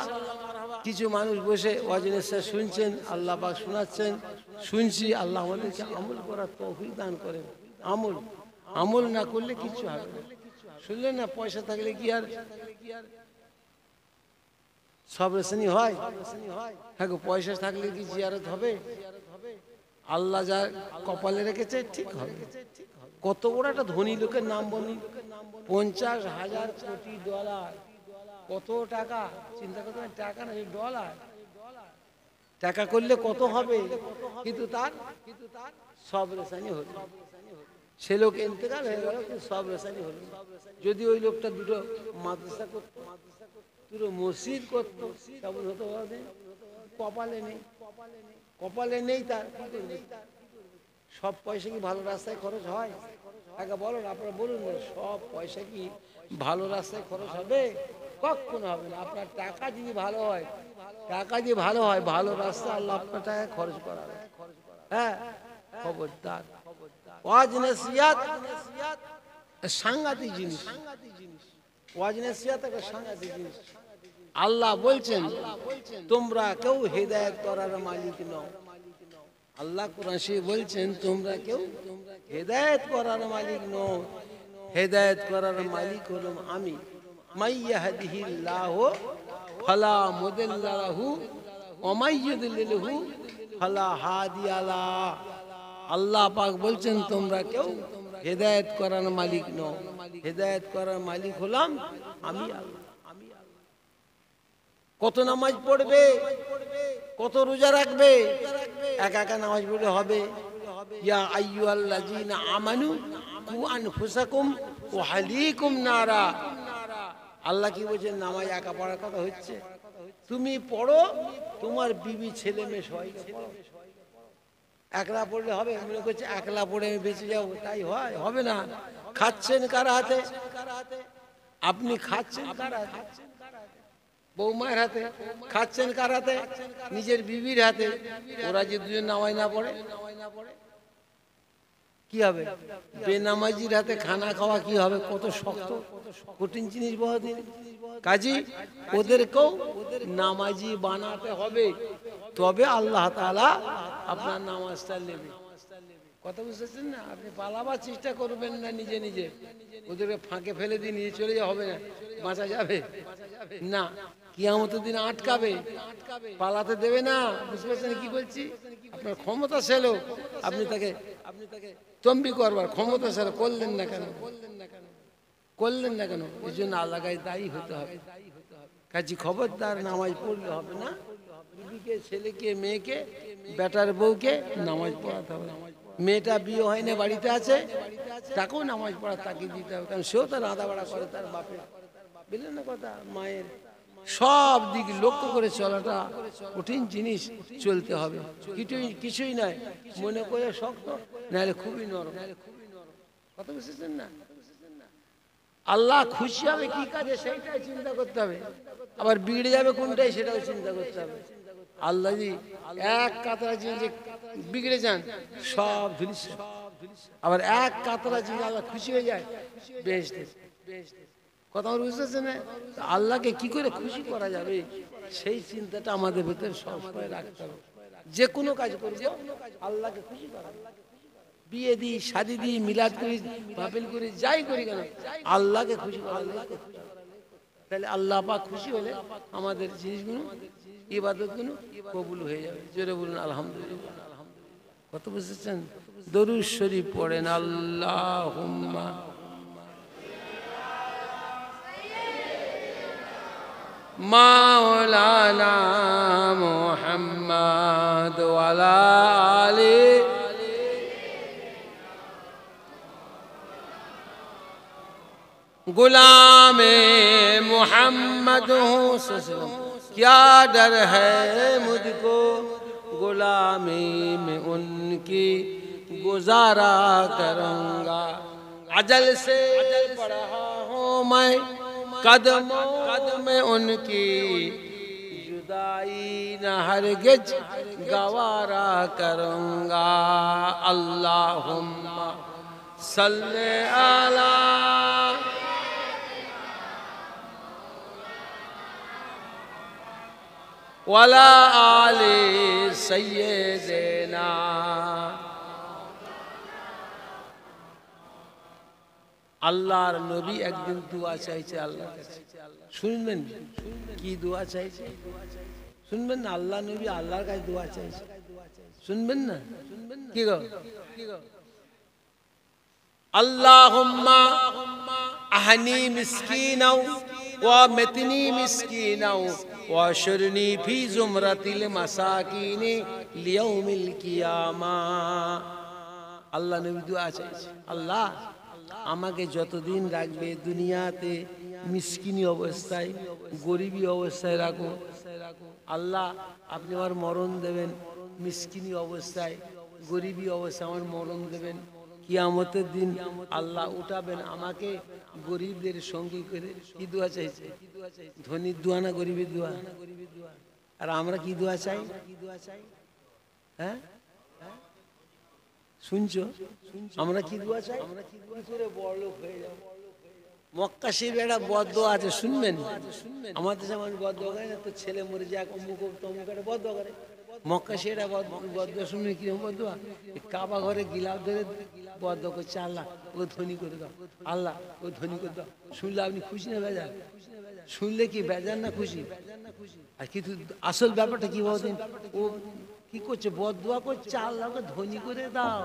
কিছু মানুষ বসে ওয়াজিনেসা শুনছেন, আল্লাহ পাক শোনাচ্ছেন, শুনছি। আল্লাহ আমাদেরকে আমল করার তৌফিক দান করেন। আমল না করলে কিচ্ছু হবে না। শুনলেন না, পয়সা থাকলে কি আর সব রেশনি হয়? হ্যাঁ গো, পয়সা থাকলে কি জিয়ারত হবে? আল্লাহ যা কপালে রেখেছে ঠিক হবে। কত বড় একটা ধনী লোকের নাম বলুন, 50,000 কোটি ডলার। কত টাকা চিন্তা করতে, টাকা না, ডলার। টাকা করলে কত হবে, কিন্তু তার সব রেশানি হলো। সে লোক ইন্তেকাল হয়ে গেল, কিন্তু সব রেশানি হলো। যদি ওই লোকটা দুটো মাদ্রাসা করতো, দুটো মসজিদ করতো, কেমন হতো বলতে? কপালে নেই, কপালে নেই তার। সব পয়সা কি ভালো রাস্তায় খরচ হয়? আগে বলুন, আপনারা বলুন, সব পয়সা কি ভালো রাস্তায় খরচ হবে? কখনো হবে না। আপনার টাকা যদি ভালো হয়, টাকা যদি ভালো হয়, ভালো রাস্তা আল্লাহ আপনার টাকা খরচ করাবে। হ্যাঁ, খবরদার। ওয়াজ নসিহত সাংঘাতিক জিনিস, ওয়াজ নসিহত একটা সাংঘাতিক জিনিস। আল্লাহ বলছেন তোমরা কেউ হেদায়েত করার মালিক নও। আল্লাহ কোরআন শরীফে বলছেন তোমরা কেউ হেদায়েত করার মালিক নও। হেদায়েত করার মালিক হলাম আমি। মাইয়াহদিহিল্লাহু ফালা মুদিল্লা লাহু ওয়া মাইয়ুদ্লিলহু ফালা হাদিয়া লাহু। আল্লাহ পাক বলছেন তোমরা কেউ হেদায়েত করার মালিক নও। হেদায়েত করার মালিক হলাম আমি আল্লাহ। কত নামাজ পড়বে, কত রোজা রাখবে, একা একা নামাজ পড়লে হবে? ইয়া আইয়ুহাল্লাযীনা আমানু কু আনফুসাকুম ওয়া আহলিকুম নারা। আল্লাহ কি বলছেন? নামাজ একা পড়ার কথা হচ্ছে? তুমি পড়ো, তোমার বিবি ছেলে মেয়ে সবাইকে পড়ো। একলা পড়লে হবে? মনে করছে একলা পড়ে আমি বেঁচে যাবো, তাই হয়? হবে না। খাচ্ছেন কার হাতে? আপনি খাচ্ছেন কার হাতে? বৌমায়ের হাতে। খাচ্ছেন কার হাতে? নিজের বিবির হাতে। ওরা যে দুজন নামাজ না পড়ে কি হবে? বেনামাজির হাতে খানা খাওয়া কি হবে? কত শক্ত, কঠিন জিনিস বহুদিন। কাজী ওদেরকেও নামাজি বানাতে হবে, তবে আল্লাহ তাআলা আপনার নামাজটা নেবে। কথা বুঝতেছেন না? আপনি পালাবার চেষ্টা করবেন না নিজে নিজে, ওদেরকে ফাঁকে ফেলে দিয়ে নিয়ে চলে যাওয়া হবে না। বাঁচা যাবে না, কিয়ামতের দিন আটকাবে, পালাতে দেবে না। বুঝতে পারছেন কি বলছি? আপনার ক্ষমতা ছিল, আপনি তাকে তম্বি করবার ক্ষমতা ছিল, করলেন না কেন? করলেন না কেন? এই জন্য আল্লাহকে দায়ী হতে হবে। কাজী খবরদার, নামাজ পড়লে হবে না। বিবিকে, ছেলেকে, মেয়েকে, বেটার বউকে নামাজ পড়াতে হবে। মেয়েটা বিয়ে হয় না, বাড়িতে আছে, তাকেও নামাজ পড়া তাকে দিতে হবে, কারণ সেও তার আদা বাড়া করে তার বাপের। বুঝলেন না কথা? মায়ের সব দিক লক্ষ্য করে চলাটা কঠিন জিনিস, চলতে হবে। কিছুই নয় মনে করে শক্ত, নাহলে খুবই নরম। কথা বুঝতেছেন না? আল্লাহ খুশি হবে কি কাজে সেইটাই চিন্তা করতে হবে, আবার বিগড়ে যাবে কোনটাই সেটাও চিন্তা করতে হবে। আল্লাহ যদি এক কাতরা জিনিস বিগড়ে যান সব ধুলিস, আবার এক কাতরা জিনিস আল্লাহ খুশি হয়ে যায় বেহেশতে। কথা বুঝতেছে না? আল্লাহকে কি করে খুশি করা যাবে সেই চিন্তাটা আমাদের ভেতরে সবসময় রাখতে হবে। যে কোনো কাজ করবো আল্লাহকে খুশি করা। বিয়ে দিই, শাদি দিই, মিলাদ করি, মাহফিল করি, যাই করি কেন আল্লাহকে খুশি করা। তাহলে আল্লাহ পাক খুশি হলে আমাদের জিনিসগুলো, ইবাদতগুলো কবুল হয়ে যাবে। জোরে বলুন আলহামদুলিল্লাহ। কত বুঝেছেন? দরুদ শরীফ পড়েন। আল্লাহুম্মা মাওলানা মুহাম্মদ ওয়া আলা আলি गुलामे मोहम्मद हूँ। क्या डर है मुझको गुलामी में उनकी, गुजारा करूँगा अजल से पढ़ा हूँ मैं कदमों में उनकी, जुदाई न हरगिज गवारा करूँगा। अल्लाहुम्मा सल्ले अला ওয়ালা আলি সাইয়্যিদিনা। আল্লাহর নবী একদিন দোয়া চাইছে আল্লাহর কাছে, শুনবেন কি দোয়া চাইছে? শুনবেন না? আল্লাহ নবী আল্লাহর কাছে দোয়া চাইছে, শুনবেন না? কি গো? আল্লাহুম্মা আহনি মিসকিনাও ওয়ামিতনি মিসকিনাও ওয়াশরনি ফি জুমরাতিল মাসাকিন লিয়াউমিল কিয়ামা। আল্লাহ নবী দুআ চাইছে, আল্লাহ আমাকে যতদিন রাখবে দুনিয়াতে মিসকিনি অবস্থায়, গরিবী অবস্থায় রাখো। আল্লাহ আপনি আমার মরণ দেবেন মিসকিনি অবস্থায়, গরিবী অবস্থায় আমার মরণ দেবেন। কিয়ামতের দিন আল্লাহ উঠাবেন আমাকে গরিবদের সঙ্গী করে। কি দোয়া চাইছে? ধনীর দোয়া না গরিবের দোয়া? আর আমরা কি দোয়া চাই? হ্যাঁ শুনছো? আমরা কি দোয়া চাই? কি করে বড়লোক হয়ে যাব? মক্কা শরীফে একটা বদদোয়া আছে, শুনবেন? আমাদের যেমন বদদোয়া করে না, তো ছেলে মরে যায় অমুক তমুক একটা বদদোয়া করে। মক্কা শরীফে একটা বদদোয়া শুনবেন কিরকম বদদোয়া? কাবা ঘরে গিলাফ ধরে বদদোয়া করছে, আল্লাহ ও ধনী করে দাও, আল্লাহ ও ধনী করে দাও। শুনলে আপনি খুশি না বেজার? শুনলে কি বেজার না খুশি? আর কিন্তু আসল ব্যাপারটা কি বলতেন, ও কি করছে? বদদোয়া করছে, আল্লাহকে ধনী করে দাও।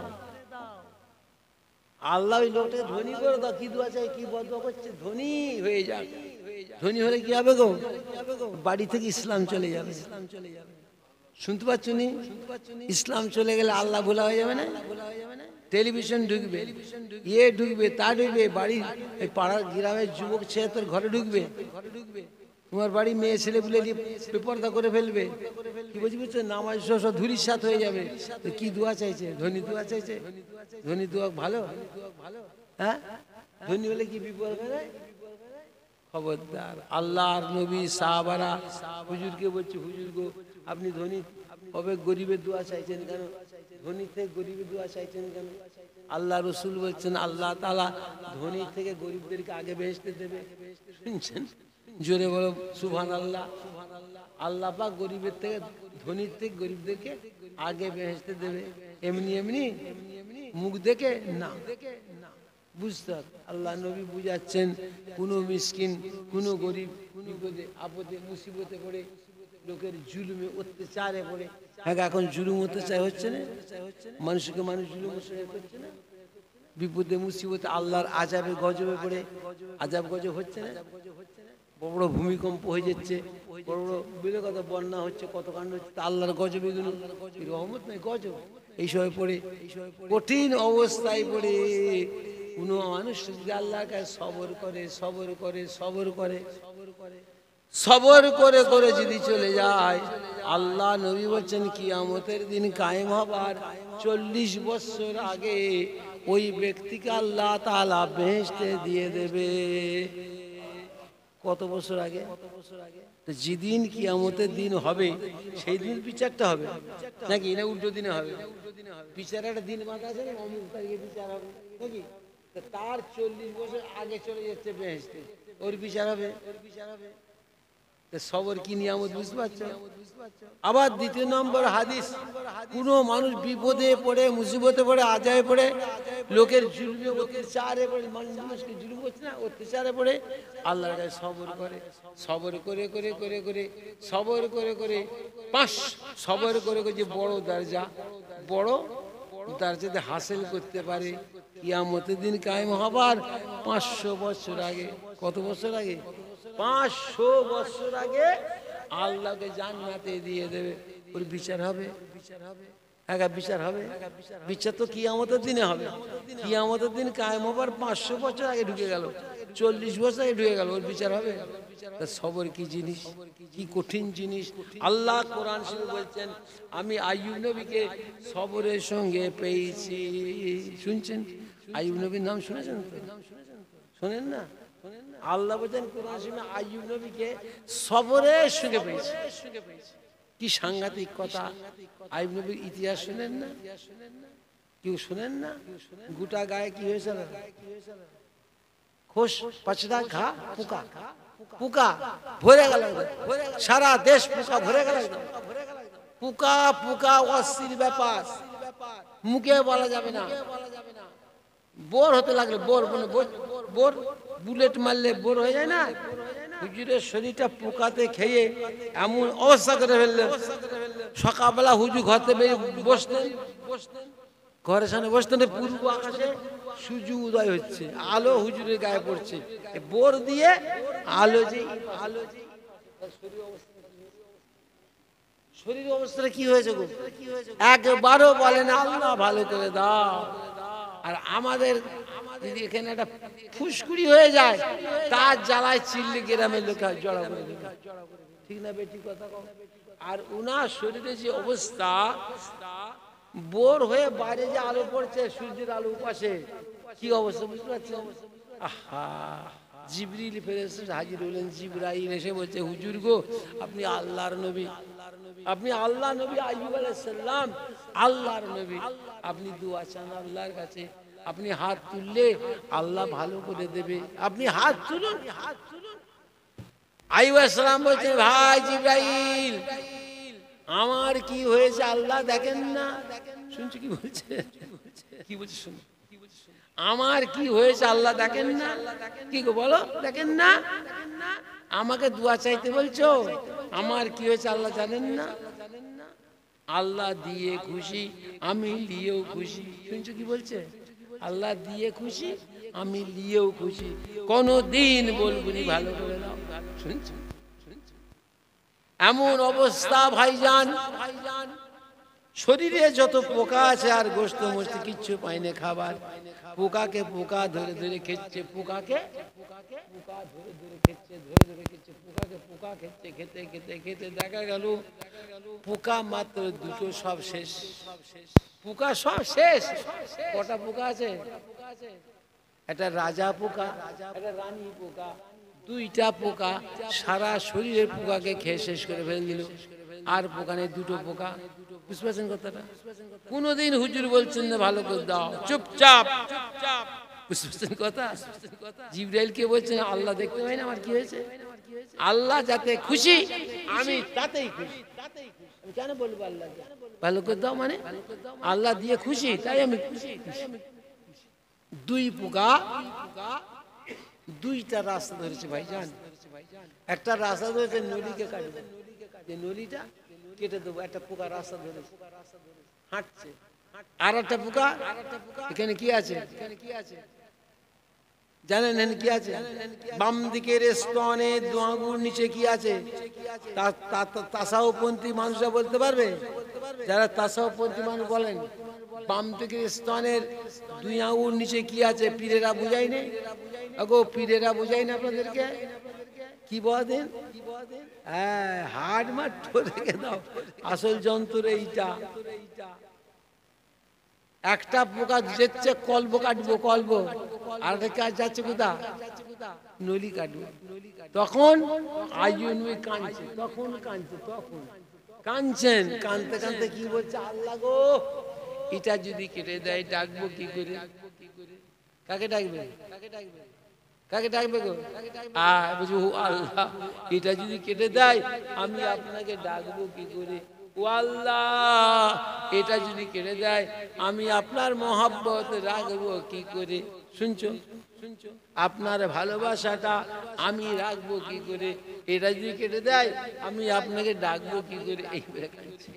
আল্লাহ ওই লোকটাকে ধনী করে দাও। কি দোয়া চাই? কি বদদোয়া করছে? ধনী হয়ে যাক। ধনী হলে কি হবে গো? বাড়ি থেকে ইসলাম চলে যাবে। শুনতে পাচ্ছ নি? ইসলাম চলে গেলে আল্লাহ ভোলা হয়ে যাবে না? টেলিভিশন ঢুকবে, ইয়ে ঢুকবে, তা ঢুকবে, বাড়ি পাড়ার গ্রামের যুবক ছেলে তোর ঘরে ঢুকবে। তোমার বাড়ি মেয়ে ছেলে বলে বেপর্দা করে ফেলবে। কি বুঝছো? নামাজ সব ধুলির সাথ হয়ে যাবে। কি দোয়া চাইছে? ধনী দোয়া চাইছে। ধনী দোয়া ভালো? হ্যাঁ, ধনী হলে কি বিপদ হবে? খবরদার। আল্লাহর নবী সাহাবারা হুজুরকে বলছে, হুজুর গো আপনি ধনী হবে, গরিবের দোয়া চাইছেন কেন? ধনী থেকে গরিবের দোয়া চাইছেন কেন? আল্লাহ রসুল বলছেন আল্লাহ তাআলা ধনী থেকে গরিবদেরকে আগে বেহেশতে দেবে। শুনছেন? জোরে বলো সুবহানাল্লাহ। আল্লাহ পাক গরিবের থেকে, ধনীর থেকে গরিবদেরকে আগে বেহেশতে দেবে। এমনি এমনি মুখ দেখে না, বুঝতে হবে। আল্লাহ নবী বুঝাচ্ছেন, কোনো মিসকিন, কোনো গরিব বিপদে আপদে মুসিবতে পড়ে, লোকের জুলুমে অত্যাচারে পড়ে। হ্যাঁ, এখন জুলুম অত্যাচার হচ্ছে না? মানুষকে মানুষ জুলুম অত্যাচার করছে না? বিপদে মুসিবতে আল্লাহর আযাবে গজবে পড়ে আযাব গজব হচ্ছে না? বড় বড় ভূমিকম্প হয়ে যাচ্ছে, বড় বড় বিলকত বন্যা হচ্ছে, কত কাণ্ড হচ্ছে। তা আল্লাহর গজব, এগুলো রহমত নয়, গজব। এই সময় পড়ে কঠিন অবস্থায় পড়ে কোনো মানুষ যদি আল্লাহর কাছে সবর করে, সবর করে, সবর করে, সবর করে করে যদি চলে যায়, আল্লাহ নবী বলছেন কিয়ামতের দিন কায়েম হবার 40 বছর আগে ওই ব্যক্তিকে আল্লাহ তাআলা বেহেশতে দিয়ে দেবে। কত বছর আগে? তো যেদিন কিয়ামতের দিন হবে সেই দিন বিচারটা হবে নাকি না উল্টো দিনে হবে? বিচার একটা দিন বাঁধা আছে না, অমুক তারিখে বিচার হবে নাকি? তার 40 বছর আগে চলে যাচ্ছে বেহেশতে, ওর বিচার হবে। সবর কি নিয়ামত বুঝতে পারছো? আবার দ্বিতীয় নম্বর হাদিস, কোনো মানুষ বিপদে পড়ে, মুসিবতে পড়ে, আজাবে পড়ে, লোকের জুলুমে অত্যাচারে পড়ে, মানুষকে জুলুম করছে না, অত্যাচারে পড়ে আল্লাহর কাছে সবর করে, সবর করে করে করে করে সবর করে করে সবর করে করে যে বড় দরজা, বড় দরজাতে হাসিল করতে পারে কিয়ামতের দিন কায়েম হবার 500 বছর আগে। কত বছর আগে? 500 বছর আগে আল্লাহকে জান্নাতে দিয়ে দেবে। ওর বিচার হবে, বিচার হবে, বিচার হবে। বিচার তো কিয়ামতের দিনে হবে। কিয়ামতের দিন কায়েম হবার 500 বছর আগে ঢুকে গেল, 40 বছর আগে ঢুকে গেল, ওর বিচার হবে। সবর কি জিনিস, কি কঠিন জিনিস। আল্লাহ কোরআন শরীফে বলছেন, আমি আইয়ুব নবীকে সবরের সঙ্গে পেয়েছি। শুনছেন? আইয়ুব নবীর নাম শুনেছেন তো? শোনেন না? আল্লাহ বলেন কোরআন শরীফে আইয়ুব নবীকে সবরের সঙ্গে পেয়েছি। কি সাংঘাতিক কথা! আইয়ুব নবীর ইতিহাস শুনেন না? কেউ শুনেন না? গোটা গায়ে কি হয়েছিল? খোশ পাচড়া ঘা পোকা, পোকা ভরে গেল, সারা দেশ পোকা ভরে গেল। পোকা পোকা অস্থির ব্যাপার, মুখে বলা যাবে না। বোর হতে লাগলো, বোর বোর বুলেট মারলে বোর হয়ে যায় না? হুজুরের শরীরটা পোকাতে খেয়ে এমন অবস্থা করে ফেললেন, সকালবেলা হুজুর ঘরতে বসতেন, ঘরের সামনে বসতে নেই, পূর্ব আকাশে সূর্য উদয় হচ্ছে, আলো হুজুরের গায়ে পড়ছে, বোর দিয়ে আলো যে শরীর অবস্থাটা কি হয়েছে গো? একবারও বলে না আল্লাহ ভালো করে দাও। আর আমাদের যদি এখানে একটা ফুসকুড়ি হয়ে যায়, তার জ্বালায় চিল্লি গ্রামের লোক জড়া করে দেবে, ঠিক না বেটি কথা কও? আর উনার শরীরে যে অবস্থা, বোর হয়ে বাইরে যে আলো পড়ছে, সূর্যের আলো উপাসে, কি অবস্থা বুঝতে পারছেন? আহা, জিবরিল ফেরেশতা হাজির হলেন। জিবরাইল এসে বলছে, হুজুর গো, আপনি আল্লাহর নবী, আপনি আল্লাহ নবী আইয়ুব আলাইহিস সালাম, আল্লাহর নবী, আপনি দোয়া চান আল্লাহর কাছে, আপনি হাত তুললে আল্লাহ ভালো করে দেবে, আপনি হাত তুলুন। আইয়ুব আলাইহিস সালাম বলছে, ভাই জিবরাইল, আমার কি হয়েছে আল্লাহ দেখেন না? শুনছো কি বলছে? কি বলছে শুনো, আমার কি হয়েছে আল্লাহ দেখেন না? কি গো বলো, দেখেন না? আমাকে দোয়া চাইতে বলছো, আমার কি হয়েছে আল্লাহ জানেন না? আল্লাহ দিয়ে খুশি, আমি নিয়েও খুশি। শুনছো কি বলছে? আল্লাহ দিয়ে খুশি, আমি নিয়েও খুশি, কোনদিন বলবুনি ভালো করে দাও। শুনছো? এমন অবস্থা ভাইজান, শরীরে যত পোকা আছে আর গোস্ত মোস্ত কিচ্ছু পাইনে খাবার, পোকাকে পোকা ধরে ধরে খেচ্ছে, পোকাকে পোকা ধরে ধরে খেচ্ছে, ধরে ধরে খেচ্ছে, পোকাকে পোকা খেচ্ছে, খেতে খেতে খেতে দেখা গেল পোকা মাত্র দুটো, সব শেষ, পোকা সব শেষ। কটা পোকা আছে? একটা রাজা পোকা, একটা রানী পোকা, দুইটা পোকা সারা শরীরের পোকাকে খেয়ে শেষ করে ফেলে দিল। আর পোকা নেই, দুটো পোকা। বুঝতে পারছেন কথাটা? কোনদিন হুজুর বলছেন না ভালো করে দাও, চুপচাপ। বুঝতে পারছেন কথা? জিবরাইল কে বলছেন, আল্লাহ দেখতে পাই না আমার কি হয়েছে? আল্লাহ যাতে খুশি, আমি তাতেই খুশি। আমি কেন বলবো আল্লাহ ভালো করে দাও, মানে আল্লাহ দিয়ে খুশি, তাই আমি খুশি। দুই পোকা দুইটা রাস্তা ধরেছে ভাইজান। একটা রাস্তা ধরেছে নদীকে কাটবে, যে নদীটা কেটে দেবো, একটা পোকা রাস্তা ধরেছে হাঁটছে। আর একটা পোকা এখানে কি আছে জানেন? কি আছে বাম দিকের স্তনে দোয়াগুর নিচে কি আছে? তাসাউপন্থী মানুষরা বলতে পারবে, যারা তাসাউপন্থী মানুষ বলেন, বাম দিকের স্তনের দুই আঙুর নিচে কি আছে? পীরেরা বুঝাই নেই আগো, পীরেরা বুঝাই না আপনাদেরকে? কি বলেন? হ্যাঁ, হাড় মাঠ রেখে দাও, আসল যন্ত্র এইটা। একটা পোকা যেচ্ছে কলব কাটবো, কলব, আর কাজ যাচ্ছে কোথা? নলি কাটবো। তখন আইয়ুব কাঁদছে, তখন কাঁদছেন, কাঁদতে কাঁদতে কি বলছে, আল্লাহ গো, এটা যদি কেটে দেয় ডাকবো কি করে? কাকে ডাকবে? কাকে ডাকবে গো? বলছি, ও আল্লাহ, এটা যদি কেটে দেয় আমি আপনাকে ডাকবো কি করে? ও আল্লাহ, এটা যদি কেটে দেয় আমি আপনার মহব্বত রাখবো কি করে? শুনছো? আপনার ভালোবাসাটা আমি রাখবো কি করে? এটা যদি কেটে দেয় আমি আপনাকে ডাকবো কি করে? এইভাবে কাঁদছে।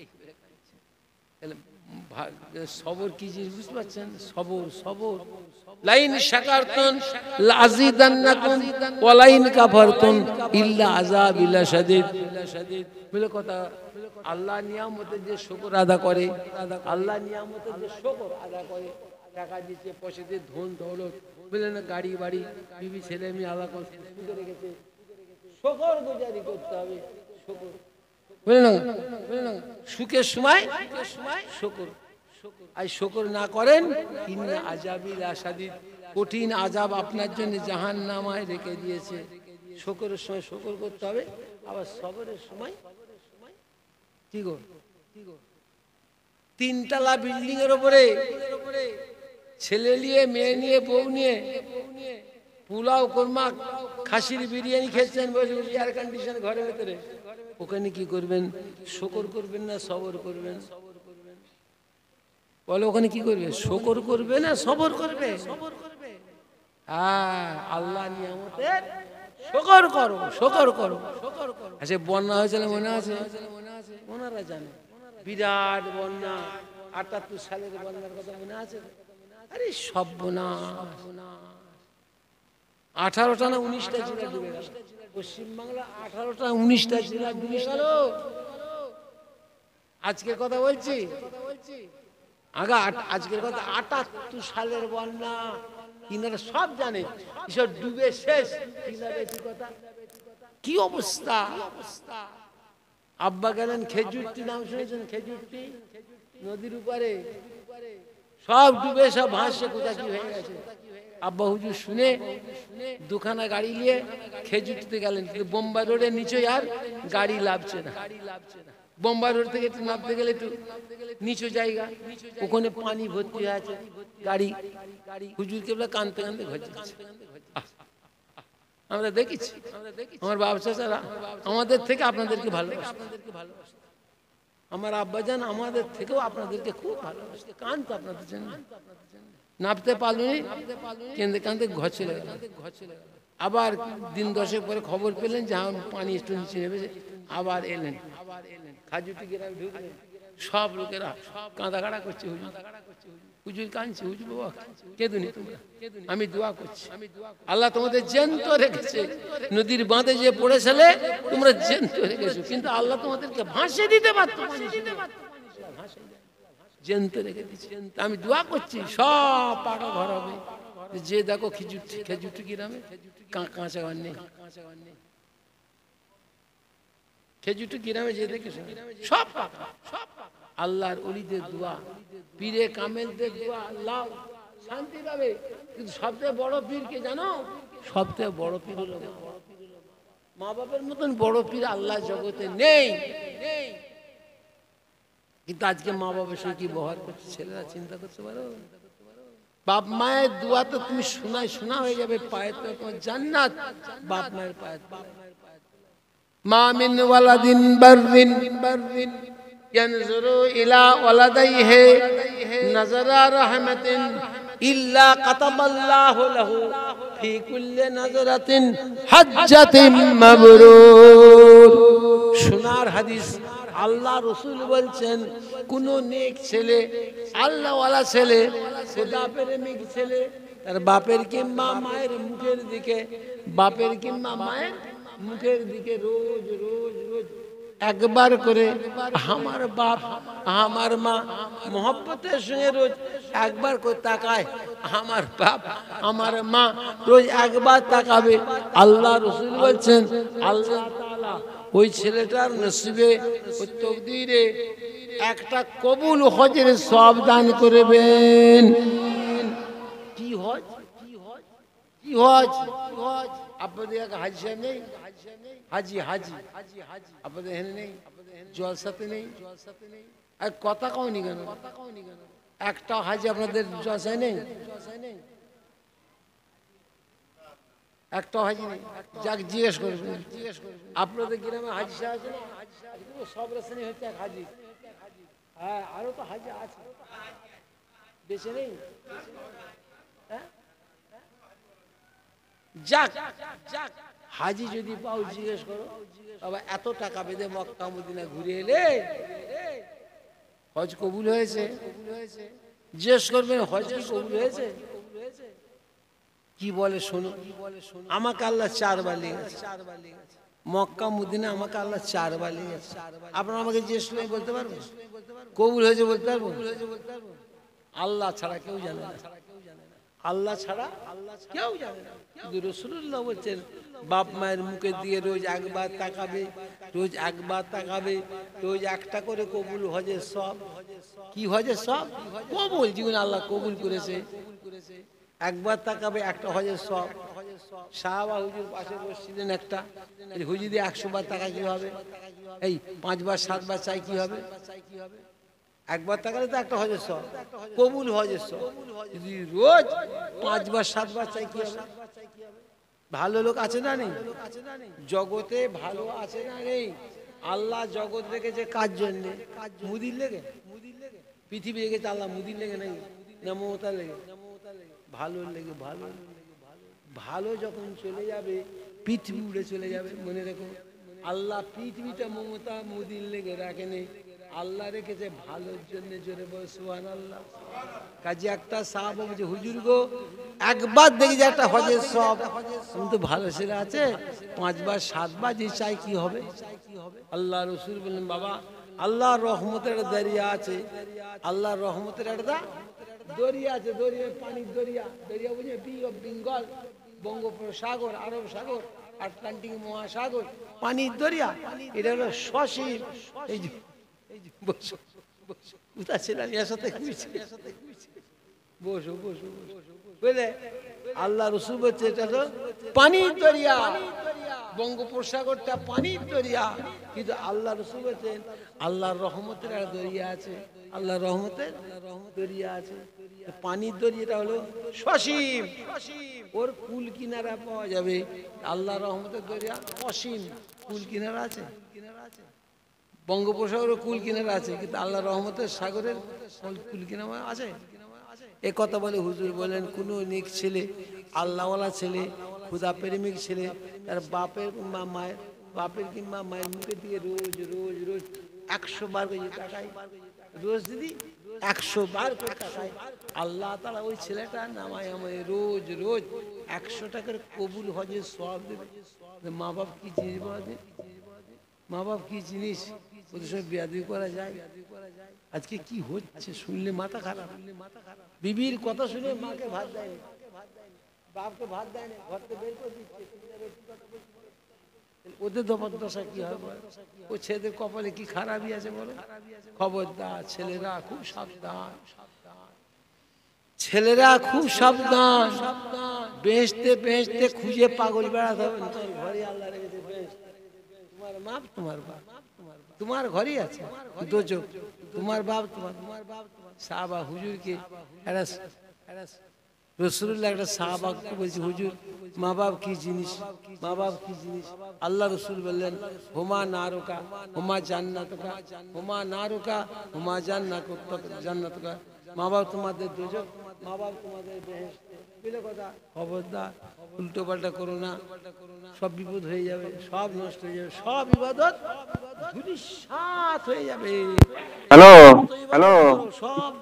সবর কি জিনিস বুঝতে পারছেন? সবর। লাইন শাকারতুন লাযিদান্নাকুম ওয়া লাইন কাফারতুন ইল্লা আযাবি লাশাদীদ। বলে কথা, আল্লাহ নিয়ামতের যে শুকর আদা করে, আল্লাহ নিয়ামতের যে শুকর আদা করে, টাকা দিচ্ছে, পয়সা দিয়ে, ধন দৌলত, বলে না গাড়ি বাড়ি, বিবি ছেলে মেয়ে আল্লাহ করে রেখেছে, শুকর গুজারি করতে হবে। শুকর বলে না, সুখের সময় শুকর, আর শুকর না করেন ইন্না আযাবি লাশাদীদ, কঠিন আযাব আপনার জন্য জাহান্নামায় রেখে দিয়েছে। শুকরের সময় শুকর করতে হবে, আবার সবরের সময় কি গো? তিনতলা বিল্ডিং এর উপরে ছেলে নিয়ে, মেয়ে নিয়ে, বউ নিয়ে পোলাও, কোরমা, খাসির বিরিয়ানি খেয়েছেন বসে বসে এয়ার কন্ডিশন ঘরের ভেতরে। ওখানে কি করবেন? শুকর করবেন না সবর করবেন? বলে ওখানে কি করবে? শুকর করবে না সবর করবে? হ্যাঁ, আল্লাহ নিয়ামতের শুকর করো, শুকর করো। আচ্ছা, বন্যা হয়েছিল মনে আছে? ওনারা জানে, বিরাট বন্যা, 78 সালের বন্যার কথা মনে আছে? আরে সর্বনাশ, 18টা না 19টা জেলা ডুবে গেল। পশ্চিমবাংলা 18টা 19টা জেলা ডুবে গেল। আজকের কথা বলছি, আজকের কথা 78 সালের বন্যা। কিনারা সব জানে এসব ডুবে শেষ। কি অবস্থা! আব্বা গেলেন খেজুরটি, নাম শুনেছেন? খেজুরটি নদীর উপরে সব ডুবে, সব ভাসছে, কোথায় কি হয়ে গেছে। আব্বা হুজুর শুনে দুখানা গাড়ি নিয়ে খেজুরটিতে গেলেন, কিন্তু বোম্বাই রোডের নিচে আর গাড়ি লাভছে না। বোম্বাই রোড থেকে একটু নামতে গেলে একটু নিচু জায়গা, ওখানে পানি ভর্তি হয়ে আছে। গাড়ি হুজুরকে বলে কানতে কানতে ঘর যাচ্ছে। আমরা দেখেছি, আমার বাবা চাচারা আমাদের থেকে আপনাদেরকে ভালোবাসে। আমার আব্বাজান আমাদের থেকেও আপনাদেরকে খুব ভালোবাসে, কানতো আপনাদের জন্য। নামতে পারলুনি, কেঁদে কাঁদতে ঘর চলে গেল। আবার দিন 10 পরে খবর পেলেন যে পানি একটু নিচে নেমেছে, আবার এলেন। খাজুটি গ্রামে ঢুকলেন, সব লোকেরা কাঁদাকাড়া করছে, হুজুর কাঁদছে, হুজুর বাবা কেঁদুনি তোমরা, আমি দোয়া করছি, আল্লাহ তোমাদের জ্যান্ত রেখেছে। নদীর বাঁধে যে পড়েছিলে তোমরা জ্যান্ত রেখেছো, কিন্তু আল্লাহ তোমাদেরকে ভাসিয়ে দিতে পারতো, জ্যান্ত রেখে দিচ্ছে। আমি দোয়া করছি সব পাকা ঘর হবে। যে দেখো খেজুরটি গ্রামে কাঁচা ঘর নেই, খেজুরটি গ্রামে যে দেখেছো সব পাকা। আল্লাহর ওলিদের দোয়া, পীরে কামেলদের দোয়া, আল্লাহ শান্তি পাবে। কিন্তু সবথেকে বড় পীর কে জানো? সবথেকে বড় পীর হলো মা বাবার মতন বড় পীর আল্লাহ জগতে নেই। কিন্তু আজকে মা বাবার সঙ্গে কি ব্যবহার করছে ছেলেরা, চিন্তা করতে পারো? বাপ মায়ের দোয়া তো তুমি শোনা হয়ে যাবে, পায়ের তো তোমার জান্নাত। বাপ মায়ের পায়ের, মা মিন ওয়ালাদিন বাররিন ইয়ানজুরু ইলা ওয়ালাদাইহি নাযারা রাহমাতিন ইল্লা কাতাবাল্লাহু লাহু ফি কুল্লি নাযরাতিন হাজ্জাতিন মাবরুর। সোনার হাদিস, আল্লাহ রসুল বলছেন কোন নেক ছেলে, আল্লাহওয়ালা ছেলে, খোদা প্রেমিক ছেলে তার বাপের কিংবা মায়ের মুখের দিকে, বাপের কিংবা মায়ের মুখের দিকে রোজ রোজ রোজ একবার করে আমার বাপ আমার মা মহব্বতের সঙ্গে রোজ একবার করে তাকায়, আমার বাপ আমার মা রোজ একবার তাকাবে। আল্লাহ রসুল বলছেন আল্লাহ তাআলা ওই ছেলেটার নসিবে ও তকদিরে একটা কবুল হজের সওয়াব দান করবেন। কি হজ? কি হজ? আপনাদের হাজি সাহেব নেই? হাজি হাজি আপনাদের এখানে নেই? জলসাতে নেই? আর কথা কওনি কেন? একটা হাজি আপনাদের জলসায় নেই? একটা হাজি নেই? যাক জিজ্ঞেস করবেন, আপনাদের গ্রামে হাজি সাহেব আছে না? সব শ্রেণী হচ্ছে এক হাজি। হ্যাঁ, আরো তো হাজি আছে, বেশি নেই। যাক হাজি যদি পাও জিজ্ঞেস করো, বাবা এত টাকা বেঁধে মক্কা মদিনা ঘুরে এলে হজ কবুল হয়েছে? জিজ্ঞেস করবেন হজ কি কবুল হয়েছে? কি বলে শোনো, আমাকে আল্লাহ 4 বার নিয়ে গেছে মক্কা মদিনা, আমাকে আল্লাহ 4 বার নিয়ে গেছে। আপনারা আমাকে জিজ্ঞেস করলে বলতে পারবো কবুল হয়েছে? বলতে পারবো? আল্লাহ ছাড়া কেউ জানে না, আল্লাহ ছাড়া কেউ জানে না। কিন্তু রাসূলুল্লাহ বলছেন বাপ মায়ের মুখের দিকে রোজ একবার তাকাবে, রোজ একবার তাকাবে, রোজ একটা করে কবুল হজের সব। কি হজের সব? কবুল, জীবন আল্লাহ কবুল করেছে। একবার তাকাবে, একটা হজের সব। সাহাবা হুজুর পাশে বসছিলেন, একটা হুজুর দিয়ে 100 বার তাকা কি হবে? এই 5 বার 7 বার চাই কি হবে? একবার তাকালে তো একটা হজের সব, কবুল হজের সব। যদি রোজ 5 বার 7 বার চাই কি হবে? ভালো লোক আছে না নেই জগতে? ভালো আছে না নেই? আল্লাহ জগৎ রেখেছে কার জন্যে? মুদির লেগে? পৃথিবী রেখেছে আল্লাহ মুদির লেগে নেই, না মমতার লেগে? ভালোর লেগে। ভালো যখন চলে যাবে পৃথিবী উড়ে চলে যাবে। মনে রেখো, আল্লাহ পৃথিবীটা মমতা মুদির লেগে রাখেনি, আল্লাহ রেখেছে ভালোর জন্য, জোরে বল সুবহানাল্লাহ। কাজে একটা সাহাবা বলছে হুজুর গো একবার দেখি যে একটা হজের সব, আমি তো ভালো ছেলে আছে 5 বার 7 বার যে চাই কি হবে? আল্লাহ রসুল বললেন বাবা আল্লাহর রহমতের দরিয়া আছে, আল্লাহর রহমতের একটা দরিয়া আছে, দরিয়া পানির দরিয়া, দরিয়া বুঝে বি অফ বেঙ্গল, বঙ্গোপসাগর, আরব সাগর, আটলান্টিক মহাসাগর, পানির দরিয়া, এটা হলো সসীম। এই যে বসো বসো, কোথা ছিলাম এর সাথে বসো বসো বুঝলে, আল্লাহ রসুল বলছে এটা তো পানির দরিয়া, বঙ্গোপসাগরটা পানির দরিয়া, কিন্তু আল্লাহ রসুল বলছেন আল্লাহর রহমতের একটা দরিয়া আছে, আল্লাহর রহমতের দরিয়া আছে। পানির দরিয়াটা হলো সসীম, ওর কুল কিনারা পাওয়া যাবে। আল্লাহর রহমতের দরিয়া অসীম, কুল কিনারা আছে, বঙ্গোপসাগরের কুল কিনারা আছে, কিন্তু আল্লাহর রহমতের সাগরের কুল কিনারা আছে। এ কথা বলে হুজুর বলেন কোন নেক ছেলে, আল্লাহওয়ালা ছেলে, খুদা প্রেমিক ছেলে, তার বাপের কিংবা মায়ের, বাপের কিংবা মায়ের মুখের দিকে রোজ রোজ রোজ 100 বার করে তাকায়, রোজ দিদি 100 বার করে তাকায়, আল্লাহ তাআলা ওই ছেলেটা নামায় আমায় রোজ রোজ 100 টাকার কবুল হজের সওয়াব দেবে। মা বাপ কি জিনিস বলা যায়? মা বাপ কি জিনিস? ওদের সঙ্গে বেয়াদবি করা যায়? আজকে কি হচ্ছে শুনলে মাথা খারাপ, বিবির কথা শুনে মাকে ভাত দেয়নি, বাপকে ভাত দেয়নি, ঘর থেকে বের করে দিচ্ছে, ওদের দশা কি হবে? ও ছেলেদের কপালে কি খারাপই আছে বলো? খবরদার ছেলেরা খুব সাবধান, ছেলেরা খুব সাবধান, বেহেশতে বেহেশতে খুঁজে পাগল বেড়াতে হবে। ঘরে আল্লাহ রেখেছে বেহেশত, তোমার বাপ তোমার বাপ তোমার ঘরেই আছে দোজখ, তোমার বাপ তোমার বাপ। সাহাবা হুজুরকে রাসূলুল্লাহ একটা সাহাবাকে বলছি হুজুর মা বাপ কি জিনিস, মা বাপ কি জিনিস? আল্লাহ রসুল বললেন হুমা নারুকা হুমা জান্নাতুকা, হুমা নারুকা হুমা জান্নাতুকা, মা বাপ তোমাদের দোজখ, মা বাপ তোমাদের বেহেশত। কথা খবরদার উল্টো পাল্টা করো না, সব বিপদ হয়ে যাবে, সব নষ্ট হয়ে যাবে, সব ইবাদত ধূলিসাৎ হয়ে যাবে। হ্যালো হ্যালো সব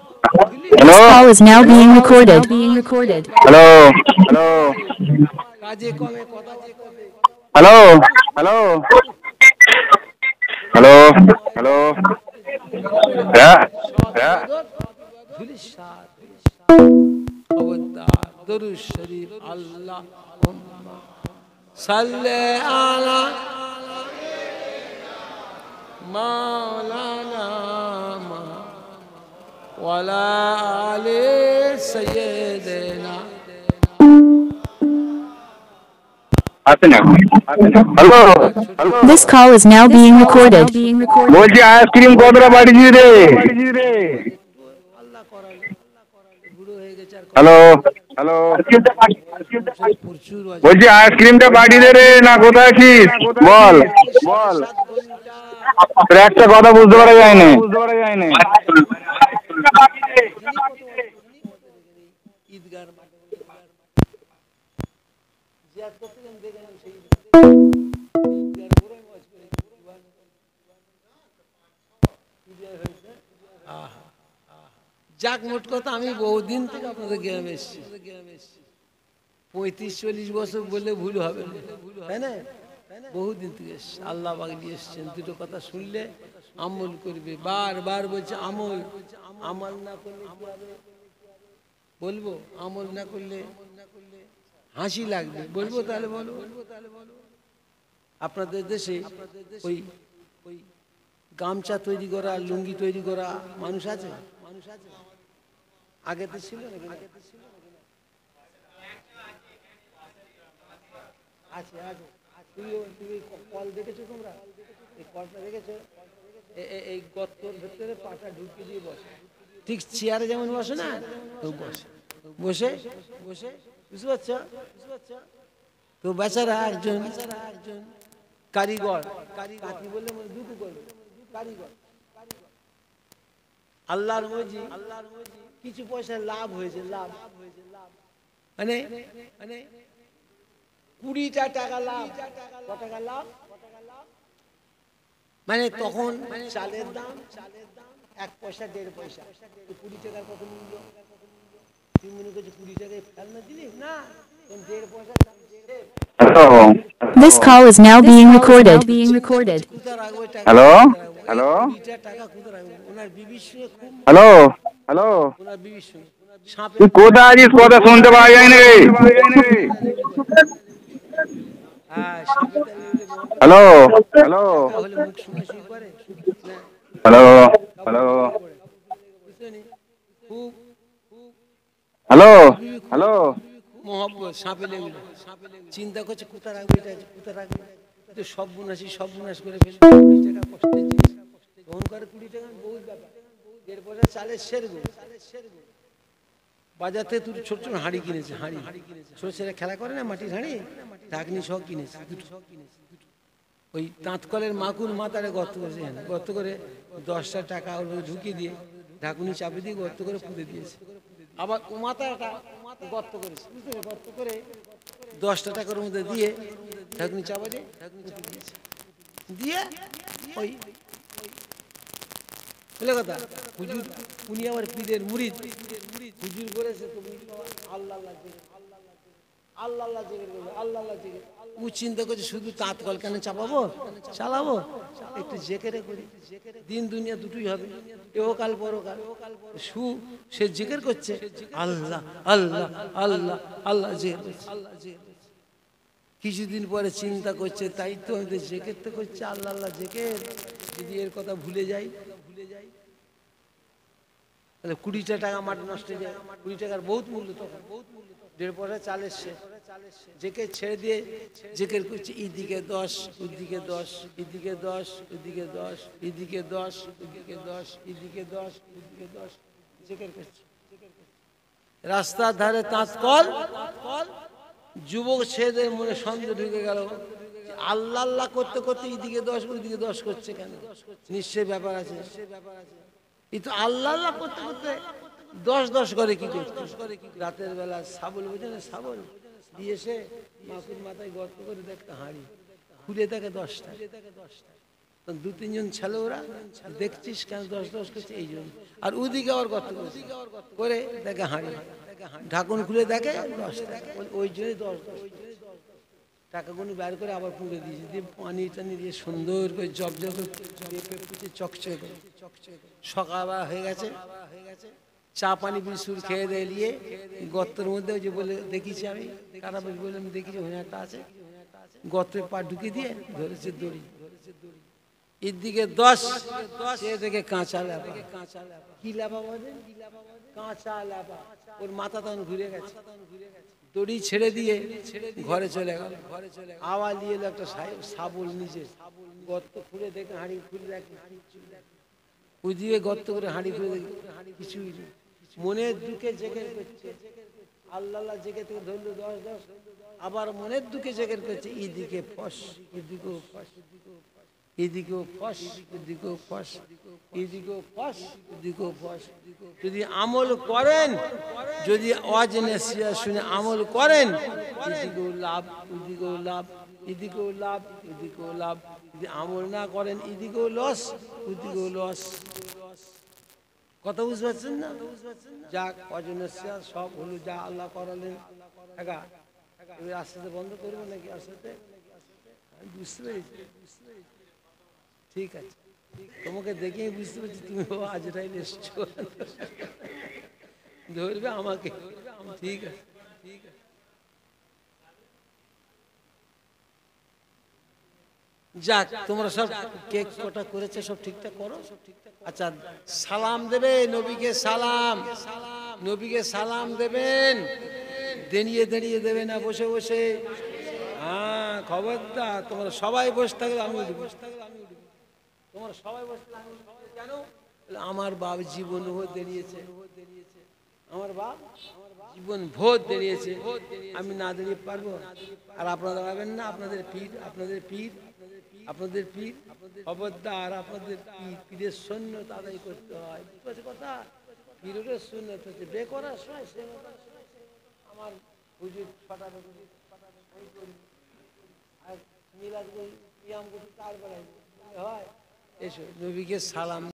hello This call is now being recorded. Hello hello কাজে কমে কথা কমে, হ্যালো হ্যালো হ্যালো হ্যালো হ্যাঁ হ্যাঁ ধূলিসাৎ। খবরদার দরুদ শরীফ আল্লাহুম্মা সাল্লি আলা মাওলানা ওয়ালা আলি সাইয়্যিদিনা। Hello hello This call is now being recorded. বলছি আইসক্রিম কতটা পাঠিয়েছি রে? আল্লাহ করালে বুড়ো হয়ে গেছে আর হ্যালো হ্যালো প্রচুর বলছি আইসক্রিমটা পাঠিয়ে দে রে, না কোথায় আছিস বল বল। তোর একটা কথা বুঝতে পারা যায়নি। ঈদগার জিয়াদ করতে গেলাম, দেখলাম সেই যাক মোট কথা আমি বহুদিন থেকে আপনাদের গ্রামে এসেছি, 35-40 বছর বললে ভুল হবে না, তাই না? বহুদিন থেকে এসছি, আল্লাহ পাক নিয়ে এসছেন। দুটো কথা শুনলে আমল করবে, বারবার বলছে আমল, আমল না করলে কি হবে? বলবো আমল না করলে হাসি লাগবে, বলবো তাহলে বলো। আপনাদের দেশে ওই ওই গামছা তৈরি করা, লুঙ্গি তৈরি করা মানুষ আছে? আগে তো ছিল না, আছে আছে। তুমি কল দেখেছো তোমরা? এই কলটা দেখেছো? এই গর্তর ভেতরে পাটা ঢুকিয়ে দিয়ে বসে, ঠিক চেয়ারে যেমন বসে না, তো বসে বসে বসে, বুঝতে পারছো? তো বেচারা একজন কারিগর, কাকি বললে দুটো করবে, কারিগর আল্লাহর মর্জি, কিছু পয়সা লাভ হয়েছে, লাভ মানে মানে 20টা টাকা লাভ। কত টাকা লাভ? মানে তখন চালের দাম 1 পয়সা 1.5 পয়সা, 20 টাকার কত মূল্য? তুই মনে করছিস 20 টাকায় ফেলনা দিবি না, 1.5 পয়সা দাম। Hello This call is now being recorded. কোথা রাখবো ওই টাকা? হ্যালো হ্যালো, 20 টাকা কোথা রাখবো? ওনার বিবির সঙ্গে খুব, হ্যালো ওনার বিবির সঙ্গে সাপে তুই কোথায় আছিস? কথা শুনতে পাওয়া যায় নাকি? হ্যাঁ, সাপে দাঁড়িয়ে উঠে মহাপত হ্যালো টাকা হলে মুখ শুয়ে করে না, হ্যালো বুঝতে নি? খুব হ্যালো মহব্বত, সাপে লেগে চিন্তা করছে কোথা রাখবে এটা, কোথা রাখবে, তো সব বুনাস করে ফেলবে। 20 টাকা কষ্টের জিনিস, গ্রহণ করে 20 টাকা বহুত ব্যাপার। 1.5 পয়সা চালের সেরগো, বাজার থেকে দুটো ছোট ছোট হাঁড়ি কিনেছে, ছোট ছেলে খেলা করে না মাটির হাঁড়ি, ঢাকনি সহ কিনেছে দুটো। ওই তাঁতকলের মাকুর মাথারে গর্ত করেছে, গর্ত করে 10টা টাকা ওর মধ্যে ঢুকিয়ে দিয়ে ঢাকুনি চাপে দিয়ে গর্ত করে পুঁতে দিয়েছে। আবার ও মাথায় একটা গর্ত করেছে, বুঝতে পেরেছো? গর্ত করে 10টা টাকার মধ্যে দিয়ে ঢাকুনি চাপা দিয়ে ঢাকুনি চাপে দিয়েছে, দিয়ে ওই বলে কথা হুজুর, উনি আবার পীরের মুরিদ, হুজুর বলেছে তুমি আল্লাহ আল্লাহ জেগে, ও চিন্তা করছে শুধু তাঁত কল কেন চালাবো, একটু জেকেরে করি, দিন দুনিয়া দুটোই হবে, এহকাল পরকাল। সে জেকের করছে, আল্লাহ আল্লাহ আল্লাহ আল্লাহ জেকের, কিছুদিন পরে চিন্তা করছে তাই তো আমাদের জেকের তো করছে আল্লাহ আল্লাহ জেকের, যদি এর কথা ভুলে যাই তাহলে 20 টাকা মাটি নষ্ট হয়ে যায়। 20 টাকার বহুত মূল্য, তখন 1.5 পয়সা চালের সে জেকে ছেড়ে দিয়ে জেকের করছে এদিকে 10 ওদিকে 10, এদিকে 10 ওদিকে 10, এদিকে 10 ওদিকে 10, এদিকে 10 ওদিকে 10, জেকের করছে। রাস্তার ধারে তাঁত কল, যুবক ছেলেদের মনে সন্দেহ ঢুকে গেল, আল্লাহ আল্লাহ করতে করতে এদিকে 10 ওদিকে 10 করছে কেন, নিশ্চয়ই ব্যাপার আছে। এই তো আল্লাহ আল্লাহ করতে করতে 10 করে কি করতে, রাতের বেলা শাবল বোঝে না, শাবল দিয়ে এসে মাকুর মাথায় গর্ত করে দেখতে হাঁড়ি খুলে দেখে 10টা, 2-3 জন ছেলে ওরা দেখছিস কেন 10 করছে এই জন্য, আর ওদিকে আবার গর্ত করে দেখে হাঁড়ি, ঢাকুন খুলে দেখে 10টা, ওই জন্যই 10 টাকাগুলো বের করে আবার পুড়ে দিয়েছে, দিয়ে পানি টানি দিয়ে সুন্দর করে জব করে চকচকে করে। সকালবেলা হয়ে গেছে, চা পানি বিস্কুট খেয়ে দিয়ে নিয়ে গর্তের মধ্যে ওই যে বলে দেখিছি আমি, কারা বলে আমি দেখেছি ওখানে একটা আছে, গর্তের পা ঢুকিয়ে দিয়ে ধরেছে দড়ি, এর দিকে 10, সে দেখে কাঁচা ল্যাপা, কি ল্যাপা বলে, কাঁচা ল্যাপা, ওর মাথা তখন ঘুরে গেছে, দড়ি ছেড়ে দিয়ে ঘরে চলে গেল। আওয়াজ নিয়ে এলো একটা শাবল নিজে, গর্ত খুলে দেখে হাঁড়ি খুলে দেখে, ওইদিকে গর্ত করে হাঁড়ি খুলে দেখে কিছুই নেই, মনের দুঃখে জেগে করছে আল্লাহ আল্লাহ, জেগে থেকে ধরলো 10, আবার মনের দুঃখে জেগে করছে এদিকে ফস এদিকেও ফস, এদিকেও ফস এদিকেও ফস, এদিকেও ফস এদিকেও ফস। যদি আমল করেন, যদি অজেনে শুনে আমল করেন, এদিকেও লাভ ওদিকেও লাভ, এদিকেও লাভ এদিকেও লাভ, যদি আমল না করেন এদিকেও লস ওদিকেও লস। কথা বুঝতে পারছেন না? যাক, অজেনে সব হলো, যা আল্লাহ করালেন। এবার আস্তে বন্ধ করবো নাকি? আস্তে আমি বুঝতে পেরেছি, ঠিক আছে, তোমাকে দেখেই বুঝতে পারছি তুমি আজরাই এসছো, ধরবে আমাকে, ঠিক আছে। যাক, তোমরা সব কেক কটা করেছে, সব ঠিকঠাক করো। আচ্ছা, সালাম দেবে, নবীকে সালাম, নবীকে সালাম দেবেন, দাঁড়িয়ে দাঁড়িয়ে দেবে না, বসে বসে। হ্যাঁ, খবরদার, তোমরা সবাই বসে থাকলে আমি উঠবো, তোমরা সবাই বসে থাকলে কেন? আমার বাপ জীবন ভোর দাঁড়িয়েছে, আমার বাপ জীবন ভোর দাঁড়িয়েছে, আমি না দাঁড়িয়ে পারবো? আর আপনারা পারবেন না? আপনাদের পীর, আপনাদের পীর, আপনাদের পীর, খবরদার, আপনাদের পীরের সৈন্যত আদায় করতে হয়। কথা, পীরের সৈন্যত হচ্ছে বে করার সময় সে আমার হুজুর ছটাবে, আর মিলাদ করি, ইয়াম করি, তার বেলায় হয় এসো নবীকে সালাম